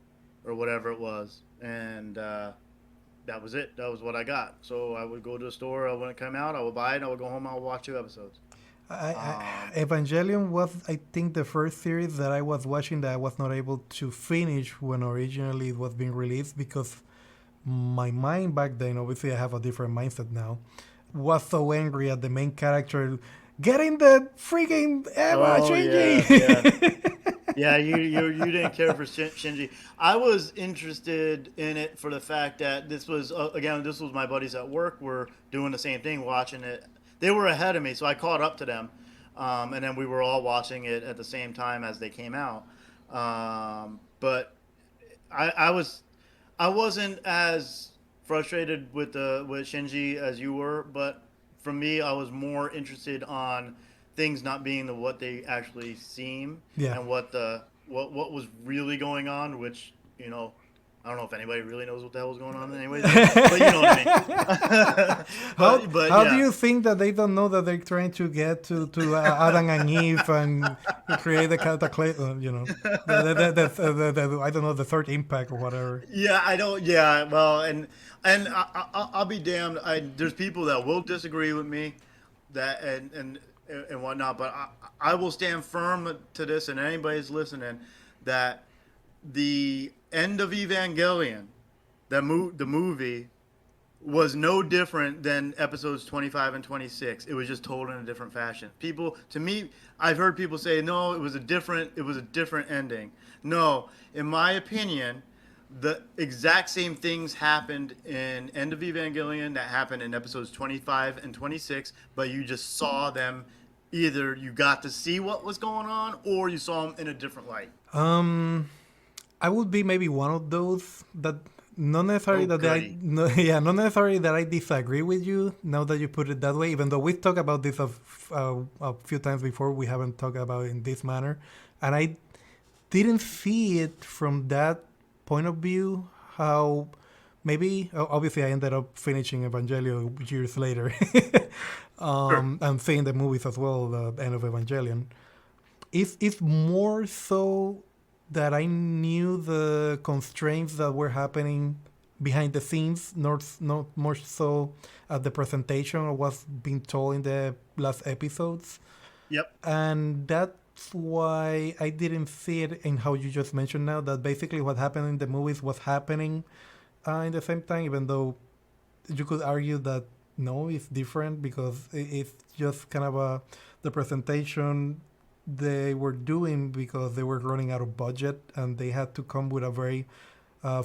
or whatever it was, and that was it. That was what I got. So I would go to the store when it came out. I would buy it. I would go home. I would watch 2 episodes. Evangelion was, I think, the first series that I was watching that I was not able to finish when originally it was being released because my mind back then, obviously I have a different mindset now, was so angry at the main character getting the freaking Eva Oh yeah, yeah. Shinji. Yeah, you didn't care for Shinji. I was interested in it for the fact that this was again, this was my buddies at work were doing the same thing, watching it. They were ahead of me, so I caught up to them, and then we were all watching it at the same time as they came out. But I was I wasn't as frustrated with Shinji as you were, but for me, I was more interested on things not being what they actually seem Yeah. and what was really going on. Which I don't know if anybody really knows what the hell was going on, anyways. But you know what I mean. But How do yeah, you think that they don't know that they're trying to get to Adam and Eve and create the cataclysm? I don't know, the third impact or whatever. yeah, I don't. Yeah, well, and I'll be damned. There's people that will disagree with me, that and whatnot. But I will stand firm to this, and anybody's listening, that the end of Evangelion, the movie, was no different than episodes 25 and 26. It was just told in a different fashion. People, to me, I've heard people say, no, it was a different ending. No, in my opinion, the exact same things happened in End of Evangelion that happened in episodes 25 and 26, but you just saw them. Either you got to see what was going on or you saw them in a different light. Um, I would be maybe one of those that not necessarily Oh, that I goody. no, yeah, not necessarily that I disagree with you. Now that you put it that way, even though we've talked about this a few times before, we haven't talked about it in this manner, and I didn't see it from that point of view. How maybe obviously I ended up finishing Evangelion years later, Sure. and seeing the movies as well, the end of Evangelion. It's more so that I knew the constraints that were happening behind the scenes, not more so at the presentation or what's being told in the last episodes. Yep. And that's why I didn't see it in how you just mentioned now, that basically what happened in the movies was happening in the same time, even though you could argue that no, it's different because it's just kind of the presentation they were doing because they were running out of budget and they had to come with a very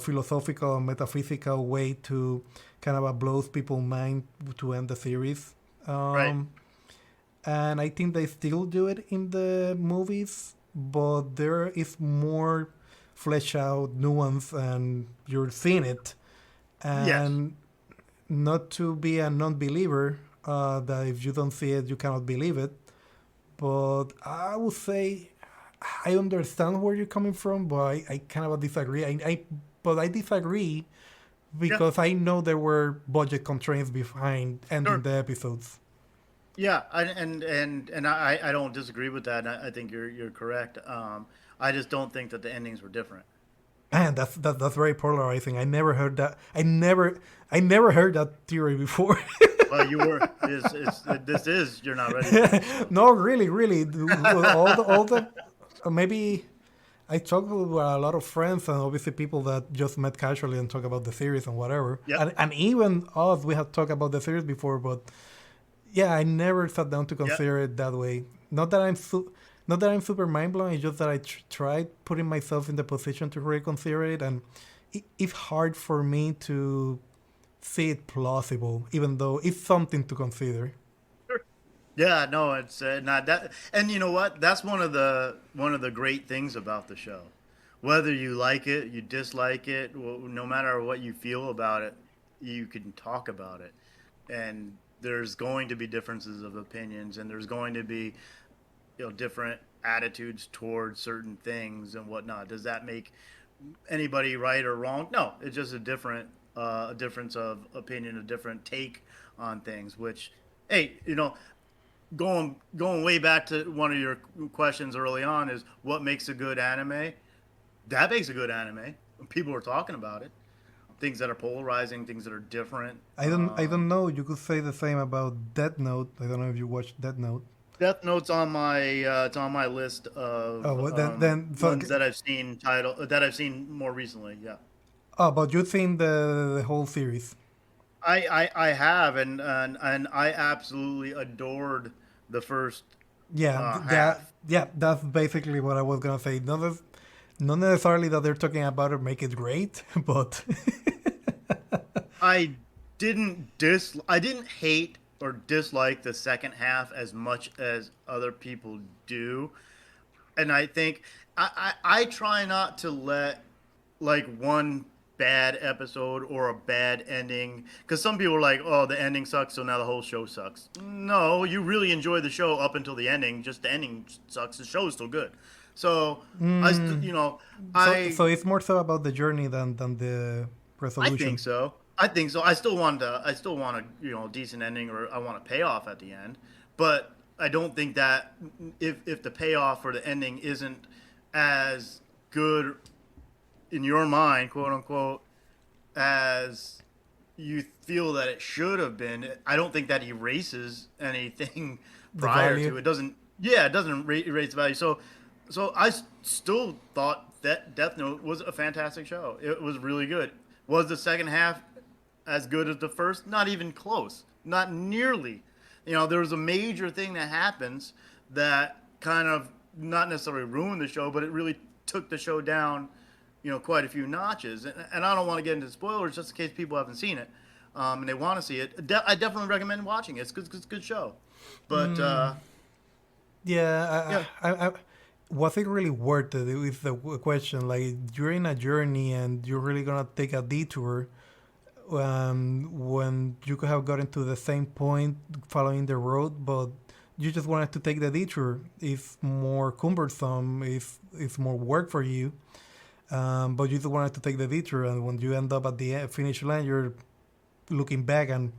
philosophical and metaphysical way to kind of blow people's mind to end the series. Right. Um, and I think they still do it in the movies, but there is more flesh out nuance and you're seeing it. Yes. And not to be a non-believer, that if you don't see it, you cannot believe it. But I would say I understand where you're coming from, but I kind of disagree. But I disagree Yeah. because I know there were budget constraints behind ending Sure. the episodes. Yeah, and I don't disagree with that. I think you're correct. I just don't think that the endings were different. Man, that's very polarizing. I never heard that theory before. Well, you were this is you're not ready for this. So No, really, really. All the maybe I talk with a lot of friends and obviously people that just met casually and talk about the series and whatever. yep, And even us, we have talked about the series before, but yeah, I never sat down to yep, consider it that way. Not that I'm super mind blown. It's just that I tried putting myself in the position to really consider it, and it's hard for me to see it plausible, even though it's something to consider. sure. Yeah. No, it's not that. And you know what? That's one of the great things about the show. Whether you like it, you dislike it, no matter what you feel about it, you can talk about it. And there's going to be differences of opinions, and there's going to be different attitudes towards certain things and whatnot. Does that make anybody right or wrong? No, it's just a difference of opinion, a different take on things. Which, hey, going way back to one of your questions early on is what makes a good anime. That makes a good anime. People are talking about it. Things that are polarizing, things that are different. I don't know. You could say the same about Death Note. I don't know if you watched Death Note. Death Note's on my it's on my list Oh, of well, then so, ones that I've seen that I've seen more recently. Yeah, oh, but you've seen the whole series. I have, and I absolutely adored the first Yeah, half. that's basically what I was gonna say. Not necessarily that they're talking about it make it great, but I I didn't hate or dislike the second half as much as other people do. And I think I try not to let like one bad episode or a bad ending, because some people are like, oh, the ending sucks, so now the whole show sucks. No, you really enjoy the show up until the ending. Just the ending sucks. The show is still good. So you know, so it's more so about the journey than the I think resolution. so. I think so. I still want a decent ending, or I want a payoff at the end. But I don't think that if the payoff for the ending isn't as good in your mind, quote unquote, as you feel that it should have been, I don't think that erases anything The prior value. to it. Doesn't Yeah, it doesn't erase the value. So still thought that Death Note was a fantastic show. It was really good. Was the second half as good as the first? Not even close. Not nearly. There was a major thing that happens that kind of not necessarily ruined the show, but it really took the show down, quite a few notches. And I don't want to get into spoilers just in case people haven't seen it, and they want to see it. I definitely recommend watching it. It's a good show. But Yeah, yeah, was it really worth it? Is the question. Like you're in a journey and you're really gonna take a detour when you could have gotten to the same point following the road, but you just wanted to take the detour. It's more cumbersome. It's more work for you. But you just wanted to take the detour, and when you end up at the finish line, you're looking back and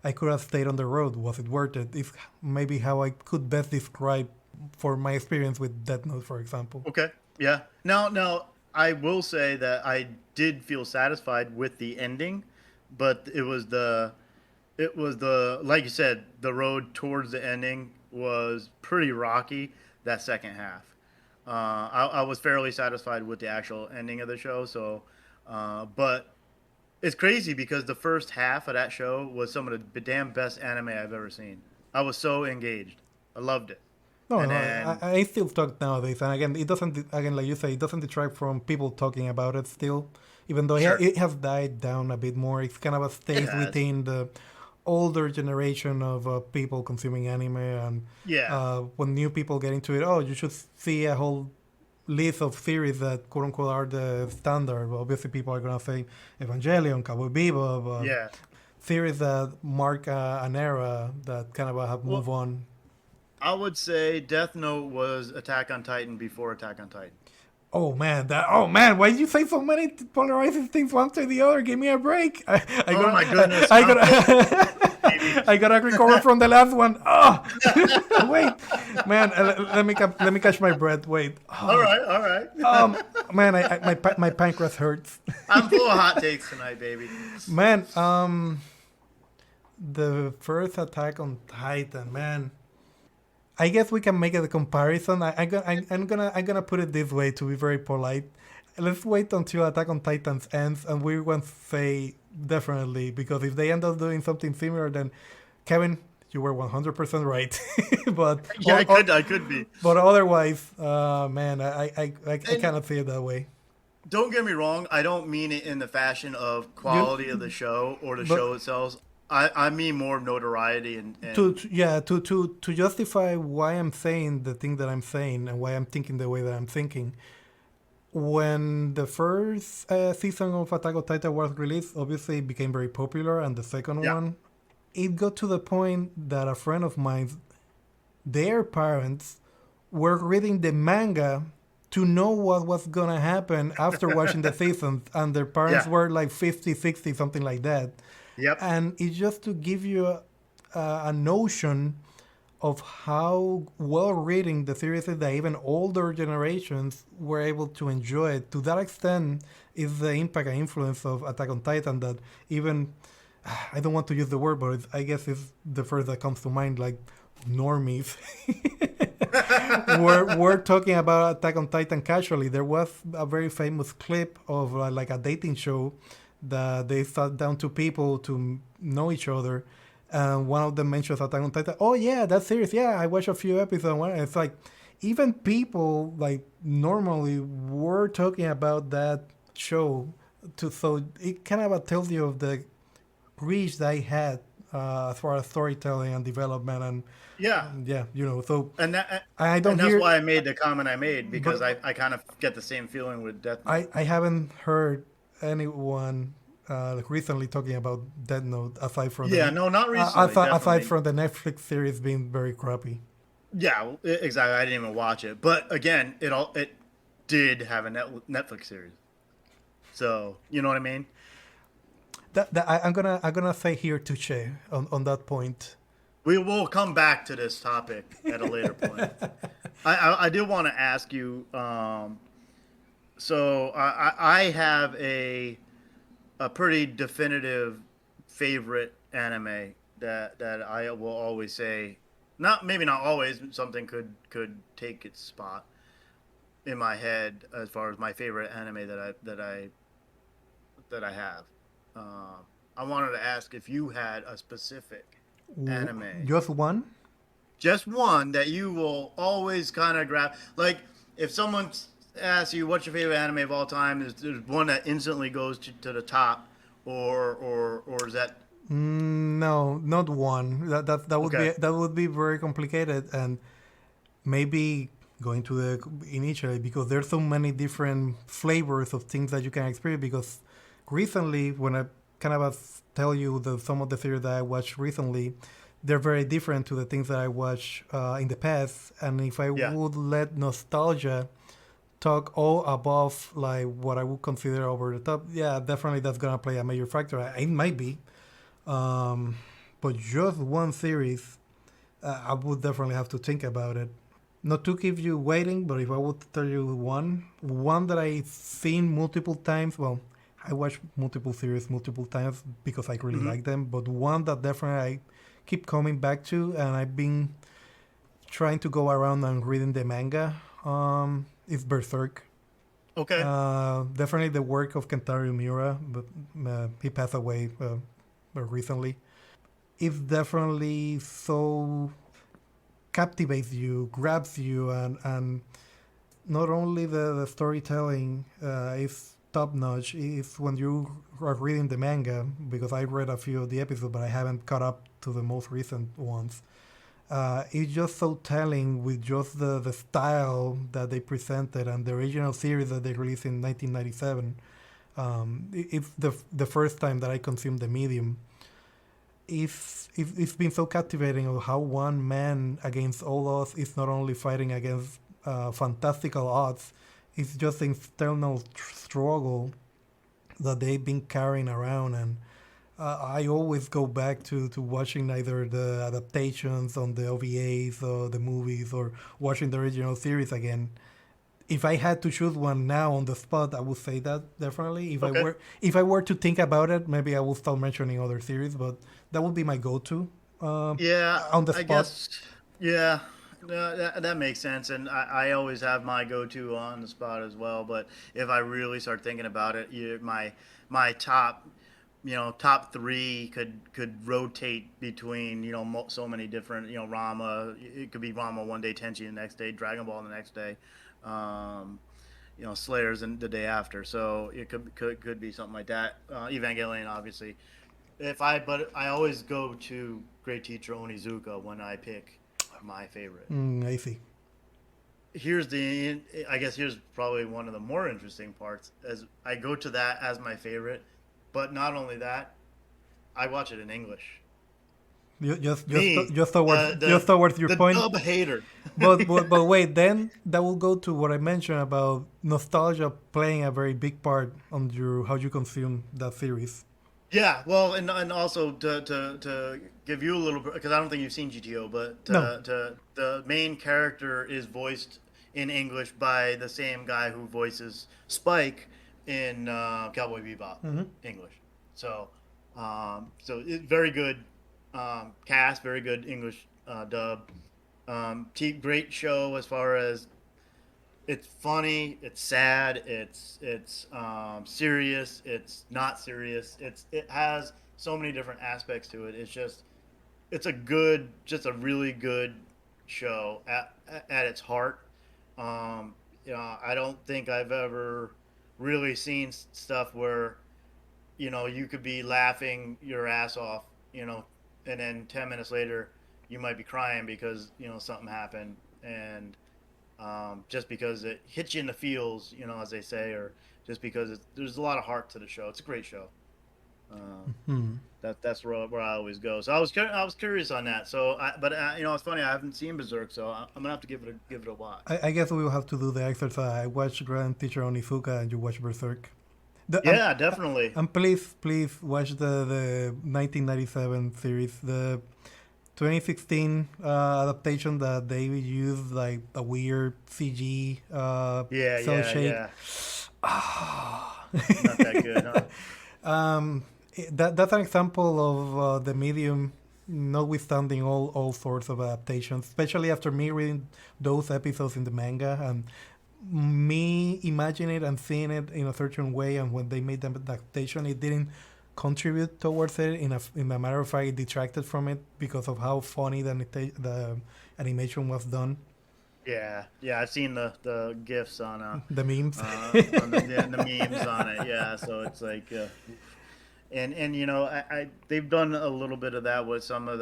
I could have stayed on the road. Was it worth it? It's maybe how I could best describe for my experience with Death Note, for example. okay, yeah. Now, I will say that I did feel satisfied with the ending, but it was the like you said, the road towards the ending was pretty rocky. That second half, I was fairly satisfied with the actual ending of the show. So, but it's crazy because the first half of that show was some of the damn best anime I've ever seen. I was so engaged. I loved it. No, And no, then I still talk nowadays, and again, it doesn't. Again, like you say, it doesn't detract from people talking about it still, even though sure, it has died down a bit more. It's kind of a it stays has. within the older generation of people consuming anime, and Yeah, when new people get into it, oh, you should see a whole list of series that quote unquote are the standard. Well, obviously, people are gonna say Evangelion, Cowboy Bebop, yeah. series that mark an era that kind of have moved Well, on. I would say Death Note was Attack on Titan before Attack on Titan. Oh man, why did you say so many polarizing things one to the other? Give me a break. I Oh my got goodness, I I'm full baby. got I got to recover from the last one. Oh, wait, man, let me catch my breath. Wait, oh, All right. man, my pancreas hurts. I'm full of hot takes tonight, baby. Man, the first Attack on Titan, man. I guess we can make a comparison. I'm gonna put it this way to be very polite. Let's wait until Attack on Titans ends, and we're going to say definitely, because if they end up doing something similar, then Kevin, you were 100% right. but Yeah, I could be. but otherwise, man, I And cannot see it that way. don't get me wrong, I don't mean it in the fashion of quality of You, the show or the but show itself. I mean more notoriety and yeah, to justify why I'm saying the thing that I'm saying and why I'm thinking the way that I'm thinking. When the first season of Attack on Titan was released, obviously it became very popular, and the second yeah, one, it got to the point that a friend of mine, their parents, were reading the manga to know what was gonna happen after watching the seasons, and their parents yeah, were like 50, 60, something like that. yep, And it's just to give you a notion of how well written the series is that even older generations were able to enjoy it. To that extent is the impact and influence of Attack on Titan that even I don't want to use the word, but I guess it's the first that comes to mind. Like normies were talking about Attack on Titan casually. There was a very famous clip of like a dating show that they sat down two people to know each other, and one of them mentions Attack on Titan. Oh yeah, that series. Yeah, I watched a few episodes. And it's like even people like normally were talking about that show. So it kind of tells you of the reach they had as far as storytelling and development and Yeah, yeah, so and that I don't and that's hear, why I made the comment I made, because but I kind of get the same feeling with Death I, Note. I haven't heard anyone recently talking about Death Note aside from Yeah, no, not recently, aside definitely. from the Netflix series being very crappy. Yeah, exactly. I didn't even watch it, but again, it did have a Netflix series, so you know what I mean. I'm gonna say here touche on that point. We will come back to this topic at a later point. I did want to ask you. So I have a pretty definitive favorite anime that I will always say. Not maybe not always. Something could take its spot in my head as far as my favorite anime that I have. Um, I wanted to ask if you had a specific anime, Just one? just one that you will always kind of grab. Like if someone asks you what's your favorite anime of all time, there's one that instantly goes to the top, or is that No, not one. That would okay? be very complicated and maybe going to the initially because there's so many different flavors of things that you can experience. Because recently, when I kind of tell you some of the series that I watched recently, they're very different to the things that I watched in the past. And if I Yeah. would let nostalgia talk all above like what I would consider over the top, yeah, definitely that's gonna play a major factor. It might be, um, but just one series, I would definitely have to think about it. Not to keep you waiting, but if I would tell you one that I've seen multiple times, well, I watch multiple series multiple times because I really Hmm. like them, but one that definitely I keep coming back to, and I've been trying to go around and reading the manga, is Berserk. Okay. Definitely the work of Kentaro Miura, but he passed away recently. It's definitely so captivates you, grabs you, and not only the storytelling is top notch. It's when you are reading the manga because I read a few of the episodes, but I haven't caught up to the most recent ones. It's just so telling with just the style that they presented and the original series that they released in 1997. It's the first time that I consumed the medium. It's been so captivating of how one man against all odds is not only fighting against fantastical odds, it's just an internal struggle that they've been carrying around. And I always go back to watching either the adaptations on the OVAs or the movies or watching the original series again. If I had to choose one now on the spot, I would say that definitely. Okay. If I were to think about it, maybe I would start mentioning other series, but that would be my go-to Yeah, on the I spot. guess. Yeah, no, that makes sense. And I always have my go-to on the spot as well. But if I really start thinking about it, my top, top three could rotate between so many different Rama. It could be Rama one day, Tenchi the next day, Dragon Ball the next day. Um, Slayers and the day after. So it could be something like that. Evangelion, obviously. But I always go to Great Teacher Onizuka when I pick my favorite. I see. I guess here's probably one of the more interesting parts, as I go to that as my favorite, but not only that, I watch it in English. Me, Just towards your the point. dub hater. But wait, then that will go to what I mentioned about nostalgia playing a very big part on your how you consume that series. Yeah, well, and also to give you a little bit, because I don't think you've seen GTO, but No. the main character is voiced in English by the same guy who voices Spike in Cowboy Bebop Hmm. English. So very good cast, very good English dub. Great show as far as it's funny, it's sad, it's serious, it's not serious. It has so many different aspects to it. It's a good, just a really good show at its heart. I don't think I've ever really seen stuff where you could be laughing your ass off, and then 10 minutes later you might be crying because something happened, and just because it hits you in the feels, as they say, or just because there's a lot of heart to the show. It's a great show. Uh, Hmm. that's where I always go. So I was curious on that. So, it's funny. I haven't seen Berserk, so I'm gonna have to give it a watch. I guess we will have to do the exercise. I watched Grand Teacher Onizuka and you watch Berserk. The, Yeah, definitely. and please watch the 1997 series, the 2016 adaptation that they used like a weird CG Yeah, cell yeah, shade. yeah. Not that good, huh? That's an example of the medium notwithstanding all sorts of adaptations, especially after me reading those episodes in the manga and me imagining it and seeing it in a certain way, and when they made the adaptation it didn't contribute towards it. In a matter of fact, it detracted from it because of how funny the animation was done. Yeah, yeah. I've seen the gifs The memes. on the memes on it. Yeah, so it's like, and they've done a little bit of that with some of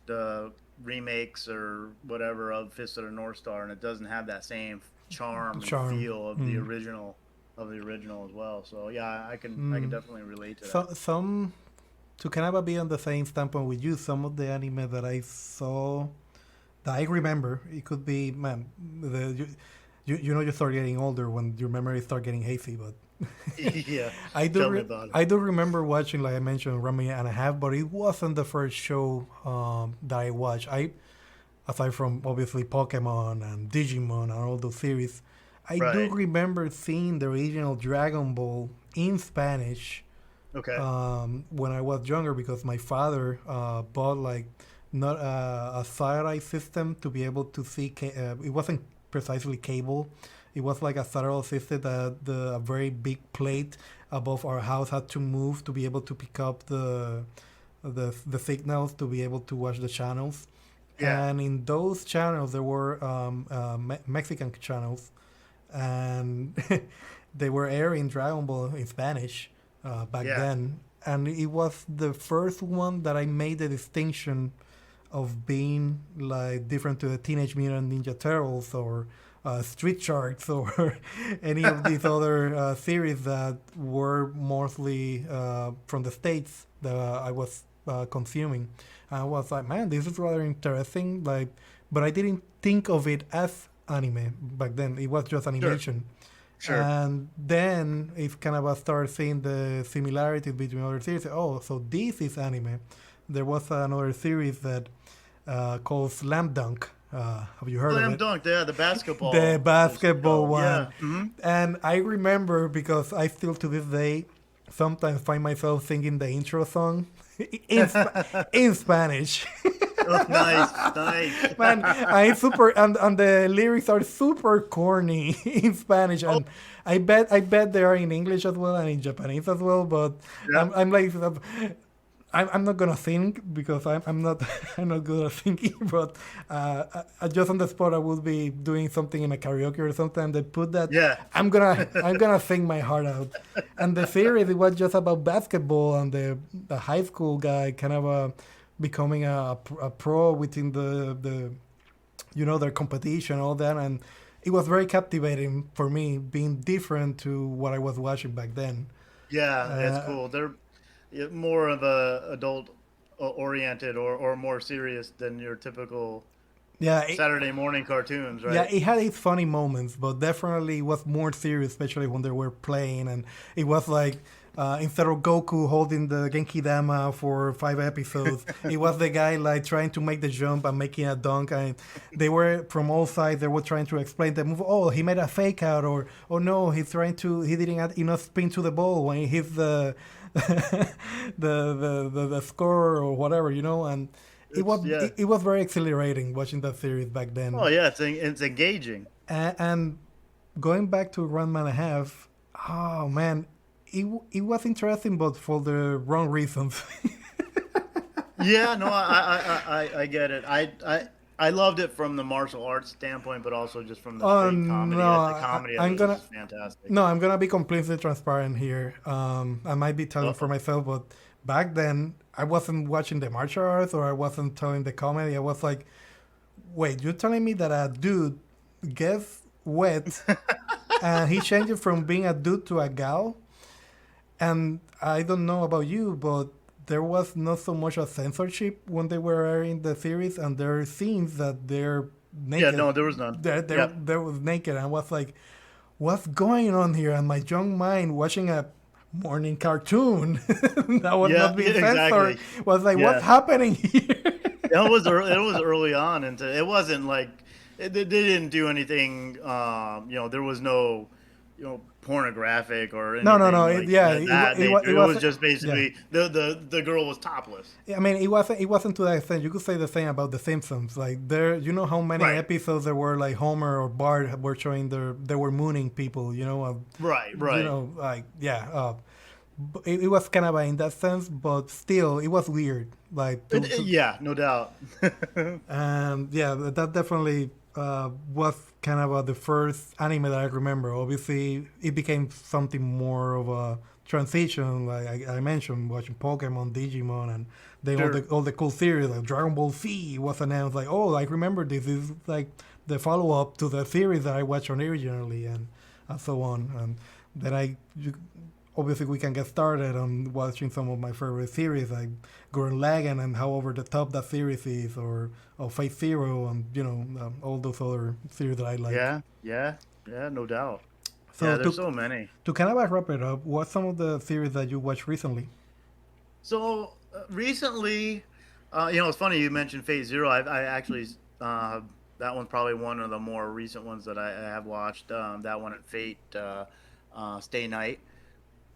the remakes or whatever of Fist of the North Star, and it doesn't have that same charm and Charm. feel of the Mm. original as well. So yeah, I can Mm. definitely relate to that. So some to kind of be on the same standpoint with you, some of the anime that I saw that I remember, it could be, man, you start getting older when your memory start getting hazy, but Yeah, I do tell me about it. I do remember watching, like I mentioned, Rami and a half, but it wasn't the first show that I watched. Aside from obviously Pokemon and Digimon and all those series, I do Right. remember seeing the original Dragon Ball in Spanish Okay. when I was younger because my father bought like not a satellite system to be able to see. It wasn't precisely cable. It was like a satellite system that a very big plate above our house had to move to be able to pick up the signals to be able to watch the channels. Yeah. And in those channels, there were Mexican channels, and they were airing Dragon Ball in Spanish back Yeah. then. And it was the first one that I made the distinction of being like different to the Teenage Mutant Ninja Turtles or Street Sharks or any of these other series that were mostly from the States that I was consuming. I was like, man, this is rather interesting. Like, but I didn't think of it as anime back then. It was just Sure. animation. Sure. And then it kind of started seeing the similarities between other series. Oh, so this is anime. There was another series that called Slam Dunk. Have you heard of Slam it? dunk. Yeah, the The basketball basketball show. one. Yeah. Hmm. And I remember because I still to this day sometimes find myself singing the intro song in, in Spanish. Oh, nice, nice. Man, I super and the lyrics are super corny in Spanish, Oh, and I bet they are in English as well and in Japanese as well. But yeah. I'm like I'm not gonna sing because I'm not I'm not good at singing. But just on the spot, I will be doing something in a karaoke or something. And they put that. Yeah. I'm gonna sing my heart out. And the series it was just about basketball and the high school guy kind of becoming a pro within the their competition all that, and it was very captivating for me being different to what I was watching back then. Yeah, that's Uh, cool. They're more of a adult oriented or more serious than your typical yeah, Saturday morning cartoons, yeah, right? it had its funny moments, but definitely it was more serious, especially when they were playing. And it was like instead of Goku holding the Genki Dama for 5 episodes, it was the guy like trying to make the jump and making a dunk. And they were from all sides. They were trying to explain the move. Oh, he made a fake out, or oh no, he didn't add enough spin to the ball when he hits the the score or whatever, and It's yeah. it was very exhilarating watching that series back Oh then. yeah, it's engaging. And going back to Ranma and a half, oh man, it was interesting, but for the wrong reasons. Yeah, no, I get it. I loved it from the martial arts standpoint, but also just from the Oh straight no, comedy. The comedy of I'm it was gonna just fantastic. no, I'm gonna be completely transparent here. I might be telling for Uh-oh. myself, but back then I wasn't watching the martial arts or I wasn't telling the comedy. I was like, wait, you're telling me that a dude gets wet and he changes from being a dude to a gal? And I don't know about you, but there was not so much a censorship when they were airing the series, and there are scenes that they're Yeah, naked. no, there was none. Yep. There was naked, and I was like, "What's going on here?" And my young mind watching a morning cartoon that was Yeah, not yeah, being censored exactly. was like, "What's Yeah. happening here?" It was early on into it wasn't like they didn't do anything there was no pornographic or No, no, anything no. like Yeah, that it nature. It was was. just Yeah. basically the girl was topless. I mean, it wasn't to that extent. You could say the same about The Simpsons. Like there, you know how many Right. episodes there were like Homer or Bart were showing they were mooning people. Right, right. Like yeah. It was kind of in that sense, but still, it was weird. Like Yeah, no doubt. and yeah, that definitely was kind of the first anime that I remember. Obviously, it became something more of a transition. Like I mentioned, watching Pokemon, Digimon, and then Sure. all the cool series like Dragon Ball Z was announced. Like, oh, I remember this is like the follow up to the series that I watched originally, and so on. And then obviously we can get started on watching some of my favorite series like Gurren Lagann and how over the top that series is, or Fate Zero, and all those other series that I like. Yeah, yeah, yeah, no doubt. So Yeah, there's so many. to kind of wrap it up, what's some of the series that you watched recently? So recently, it's funny you mentioned Phase Zero. I actually that one's probably one of the more recent ones that I have watched. That one at Fate Stay Night.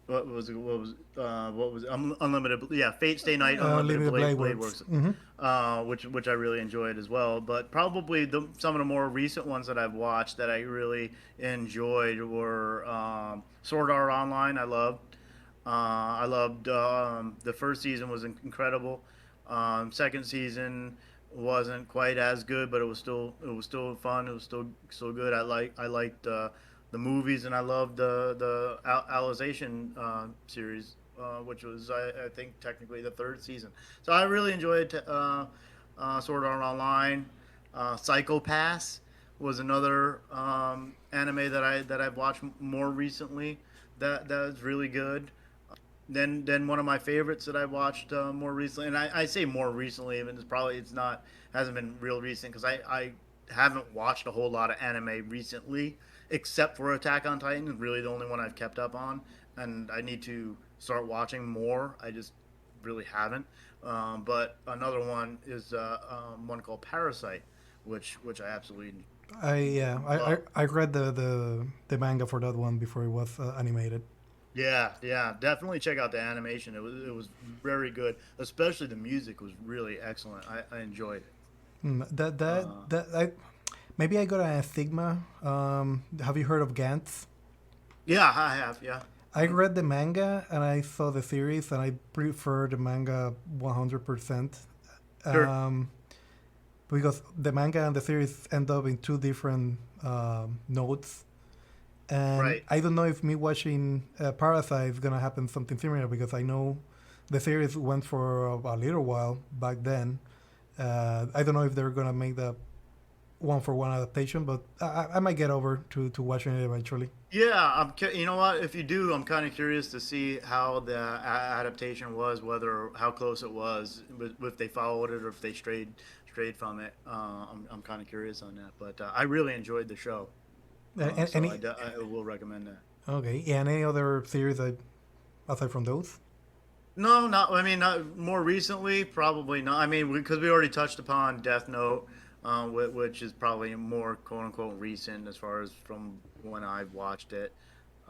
What was Unlimited? Yeah, Fate Stay Night Unlimited Limited Blade Blade Works. Works, Mm-hmm. which I really enjoyed as well. But probably some of the more recent ones that I've watched that I really enjoyed were Sword Art Online. I loved the first season was incredible. Second season wasn't quite as good, but it was still fun. It was still good. I liked the movies, and I loved the Alization series, which was I think technically the third season. So I really enjoyed Sword Art Online. Psychopass was another anime that I've watched more recently. That is really good. Then one of my favorites that I watched more recently, and I say more recently, and it's not hasn't been real recent because I haven't watched a whole lot of anime recently, except for Attack on Titan. Is really the only one I've kept up on, and I need to start watching more. I just really haven't. But another one is one called Parasite, which I absolutely love. I read the manga for that one before it was animated. Yeah, yeah, definitely check out the animation. It was very good, especially the music was really excellent. I enjoyed it. I maybe I got a stigma. Have you heard of Gantz? Yeah, I have. Yeah, I read the manga and I saw the series, and I prefer the manga 100%. sure. Um, because the manga and the series end up in two different notes. And Right. I don't know if me watching Parasite is gonna happen something similar, because I know the series went for a little while back then. I don't know if they're gonna make the one for one adaptation, but I might get over to watching it eventually. Yeah, you know what? If you do, I'm kind of curious to see how the adaptation was, whether how close it was, if they followed it or if they strayed from it. I'm kind of curious on that, but I really enjoyed the show, so Any I will recommend that. okay? Yeah, and any other series aside from those? No, not. I mean, not more recently. Probably not. I mean, because we already touched upon Death Note, which is probably more quote unquote recent as far as from when I've watched it.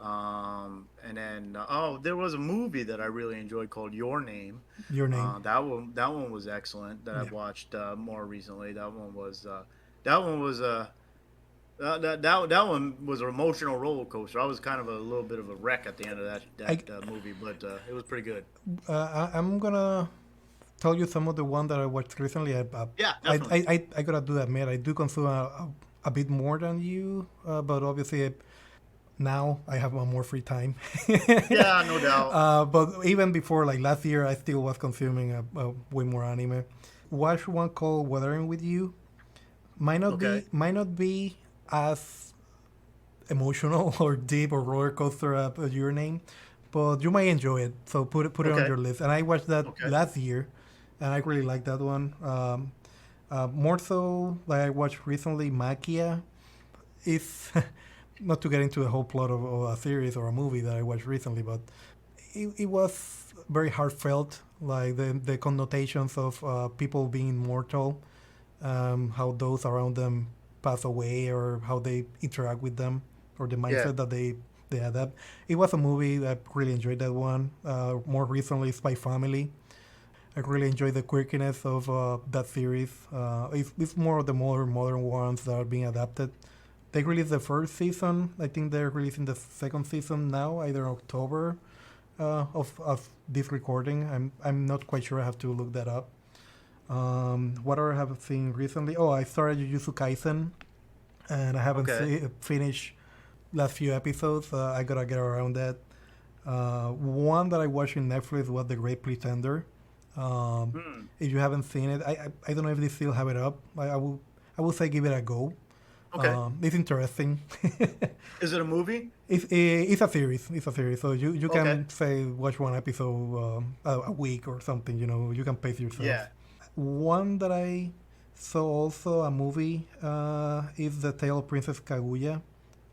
And then there was a movie that I really enjoyed called Your Name. Your Name. That one was excellent that Yeah. I've watched more recently. That one was that one was an emotional roller coaster. I was kind of a little bit of a wreck at the end of I, that movie, but it was pretty good. I'm gonna tell you some of the one that I watched recently. Yeah, definitely. I gotta do admit I do consume a bit more than you, but obviously now I have more free time. Yeah, no doubt. But even before, like last year, I still was consuming way more anime. Watch one called Weathering with You. Okay. Might not be as emotional or deep or roller coaster as Your Name, but you might enjoy it. So put it on Okay. your list. And I watched that Okay. last year, and I really liked that one. More so, like I watched recently, Makia. It's not to get into the whole plot of a series or a movie that I watched recently, but it was very heartfelt. Like the connotations of people being immortal, how those around them pass away, or how they interact with them, or the Yeah. mindset that they adapt. It was a movie that I really enjoyed that one. More recently, Spy Family. I really enjoy the quirkiness of that series. It's more of the modern ones that are being adapted. They released the first season. I think they're releasing the second season now, either October of this recording. I'm not quite sure. I have to look that up. What I have seen recently? Oh, I started Jujutsu Kaisen, and I haven't Okay. finished last few episodes. I gotta get around that. One that I watched in Netflix was The Great Pretender. Um, Hmm. if you haven't seen it, I don't know if they still have it up. I will say give it a go. Okay. It's interesting. Is it a movie? It's a series. It's a series. So you Okay. can say watch one episode a week or something. You know, you can pace yourself. Yeah. One that I saw also a movie is The Tale of Princess Kaguya.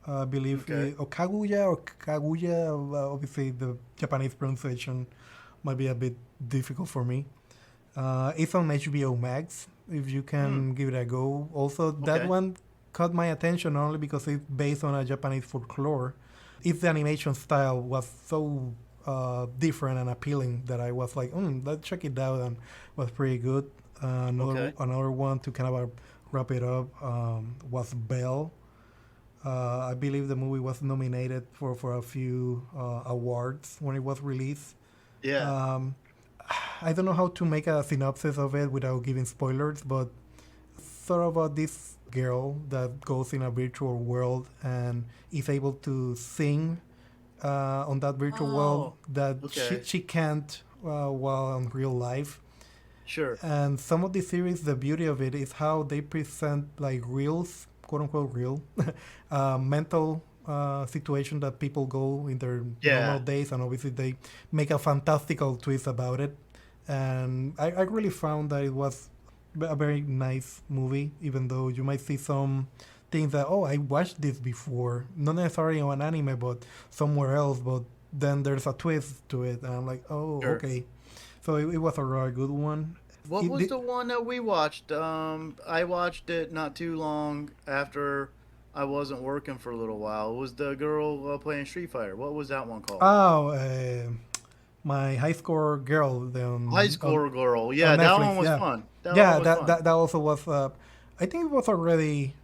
I believe Okay. or Kaguya or Kaguya. Obviously, the Japanese pronunciation might be a bit difficult for me. It's on HBO Max. If you Hmm. can give it a go. Also, that Okay. one caught my attention only because it's based on a Japanese folklore. Its animation style was so different and appealing that I was like, let's check it out, and was pretty good. Okay. Another one to kind of wrap it up was Belle. I believe the movie was nominated for a few awards when it was released. Yeah. Um, I don't know how to make a synopsis of it without giving spoilers, but sort of about this girl that goes in a virtual world and is able to sing on that virtual world Oh. that Okay. she can't while in real life. Sure. And some of the series, the beauty of it is how they present like reals, quote unquote real, mental situation that people go in their normal Yeah. days, and obviously they make a fantastical twist about it. And I really found that it was a very nice movie, even though you might see some things that, oh, I watched this before, not necessarily on anime, but somewhere else, but then there's a twist to it, and I'm like, oh, Sure. okay. So it was a really good one. What It was did, the one that we watched? I watched it not too long after I wasn't working for a little while. It was the girl playing Street Fighter. What was that one called? oh, my high score girl High Score Girl. on Yeah, that one Netflix. was Yeah, fun. That one yeah. was fun. That also was. I think it was already.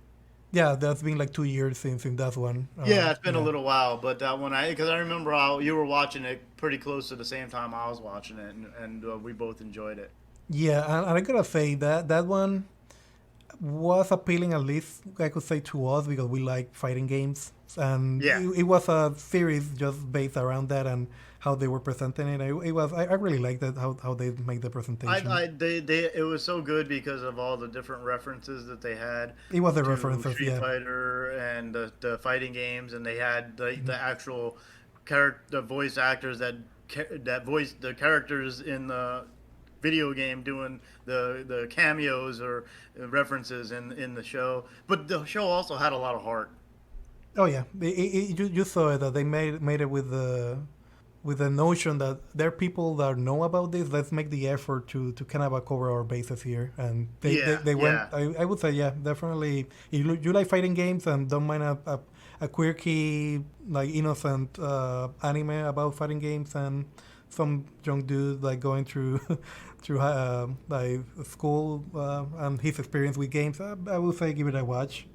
Yeah, that's been like 2 years since that one. Yeah, it's been a Yeah, little while, but that one because I remember how you were watching it pretty close to the same time I was watching it, and we both enjoyed it. yeah, and I gotta say that one was appealing, at least I could say, to us because we like fighting games, and Yeah. it was a series just based around that and how they were presenting it. I really liked that how they make the presentation. It was so good because of all the different references that they had It was the to references, Street yeah. Fighter and the fighting games, and they had the actual character, the voice actors that voiced the characters in the video game doing the cameos or references in the show. But the show also had a lot of heart. Oh yeah, you saw it that they made it with the notion that there are people that know about this. Let's make the effort to kind of cover our bases here, and they Yeah, they went. yeah, I would say yeah, definitely. If you like fighting games and don't mind a a quirky, like innocent anime about fighting games, and some young dude like going through through like school and his experience with games. I would say give it a watch.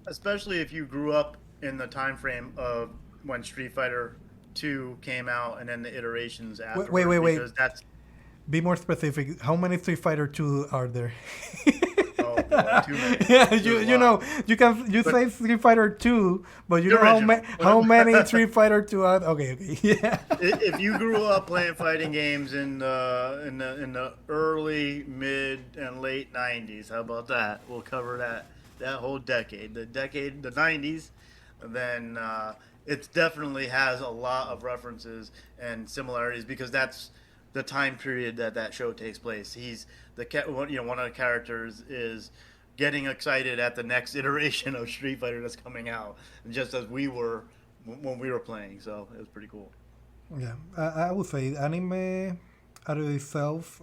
Especially if you grew up in the time frame of when Street Fighter 2 came out and then the iterations Wait, wait, afterwards, wait, wait. because that's, Be more specific. How many Street Fighter 2 are there? oh boy, too many. Yeah, There's a you lot. know you But say Street Fighter 2, but you the know original. how many Street Fighter 2 are? Okay, okay, yeah. If you grew up playing fighting games in the early, mid, and late '90s, how about that? We'll cover that whole decade, the '90s. Then it definitely has a lot of references and similarities because that's the time period that that show takes place. He's one of the characters is getting excited at the next iteration of Street Fighter that's coming out, just as we were when we were playing. So it was pretty cool. Yeah, I would say anime out of itself.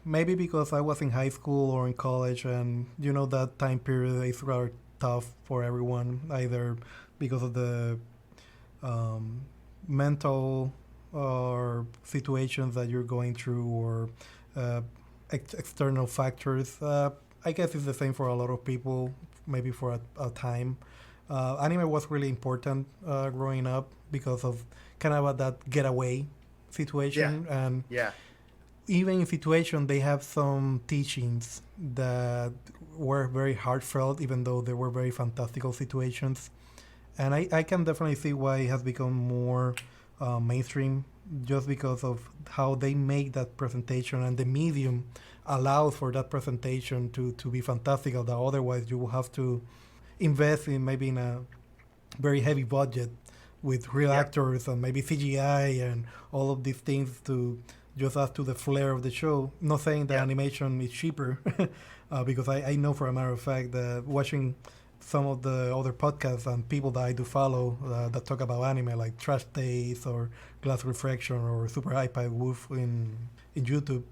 Maybe because I was in high school or in college, and you know that time period is rather tough for everyone, either because of the um, mental or situations that you're going through, or uh, external factors. I guess it's the same for a lot of people. Maybe for a time, anime was really important growing up because of kind of that getaway Yeah, situation, and yeah, even in situation they have some teachings that were very heartfelt, even though they were very fantastical situations. And I can definitely see why it has become more mainstream, just because of how they make that presentation, and the medium allows for that presentation to be fantastical, that otherwise you will have to invest in maybe in a very heavy budget with real yeah, actors and maybe CGI and all of these things to just add to the flair of the show. Not saying that yeah, animation is cheaper, because I know for a matter of fact that watching some of the other podcasts and people that I do follow that talk about anime, like Trash Taste or Glass Reflection or Super iPad Wolf in YouTube,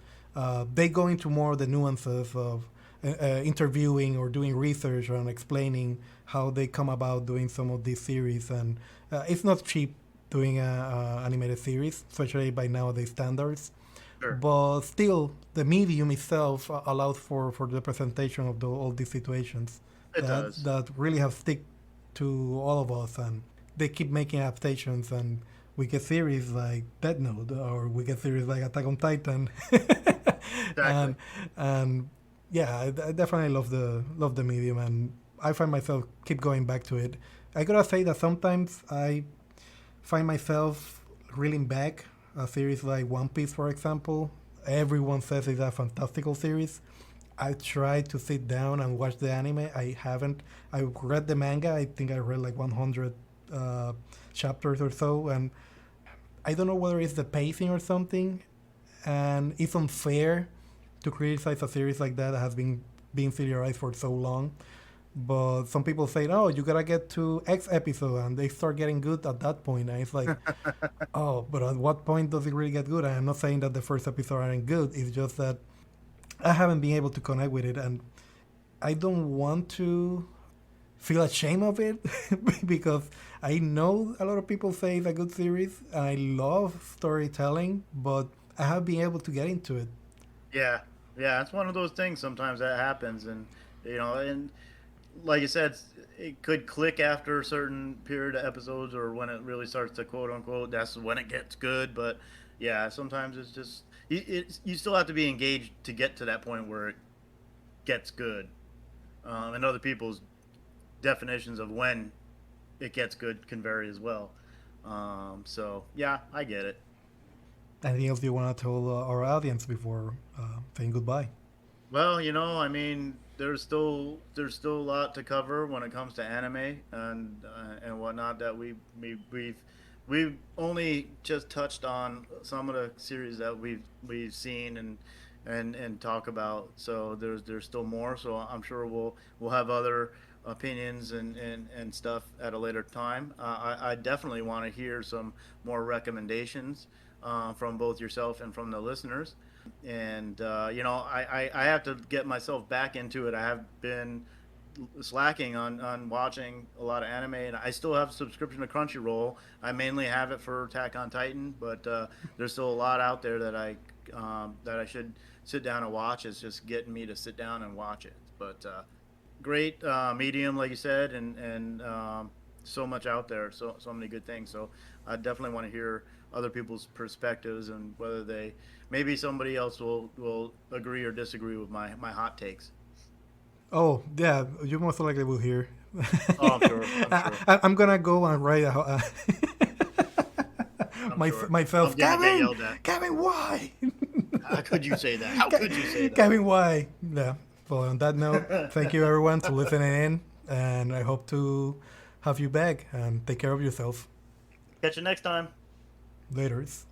they go into more of the nuances of interviewing or doing research and explaining how they come about doing some of these series. And it's not cheap doing a animated series, especially by nowadays standards. sure. But still, the medium itself allows for the presentation of all these situations It that does. that really have stick to all of us, and they keep making adaptations, and we get series like Death Note, or we get series like Attack on Titan, Exactly. and and yeah, I definitely love the medium, and I find myself keep going back to it. I gotta say that sometimes I find myself reeling back a series like One Piece, for example. Everyone says it's a fantastical series. I tried to sit down and watch the anime. I haven't. I read the manga. I think I read like 100 uh, chapters or so, and I don't know whether it's the pacing or something, and it's unfair to criticize a series like that has been being serialized for so long. But some people say, "Oh, you gotta get to X episode," and they start getting good at that point. And it's like, "Oh, but at what point does it really get good?" And I'm not saying that the first episode aren't good. It's just that I haven't been able to connect with it, and I don't want to feel ashamed of it because I know a lot of people say it's a good series, and I love storytelling, but I have been able to get into it. Yeah, yeah. It's one of those things. Sometimes that happens, and and like you said, it could click after a certain period of episodes, or when it really starts to quote unquote. That's when it gets good. But yeah, sometimes it's just you still have to be engaged to get to that point where it gets good. And other people's definitions of when it gets good can vary as well. So yeah, I get it. Anything else you want to tell our audience before saying goodbye? Well, I mean, there's still a lot to cover when it comes to anime and whatnot that we've only just touched on some of the series that we've seen and talk about. So there's still more. So I'm sure we'll have other opinions and stuff at a later time. I definitely want to hear some more recommendations from both yourself and from the listeners. And I have to get myself back into it. I have been slacking on watching a lot of anime, and I still have a subscription to Crunchyroll. I mainly have it for Attack on Titan, but there's still a lot out there that I should sit down and watch. It's just getting me to sit down and watch it. But great medium, like you said, and so much out there, so many good things. So I definitely want to hear other people's perspectives and whether they maybe somebody else will agree or disagree with my hot takes. Oh, yeah, you most likely will hear. Oh, I'm sure. I'm sure. I'm gonna go and write I'm sure. myself. I'm gonna get Kevin, yelled at. Kevin, why? How could you say that? How could you say that? Kevin, why? Yeah. Well, on that note, thank you everyone for listening in, and I hope to have you back. And take care of yourself. Catch you next time. Laters.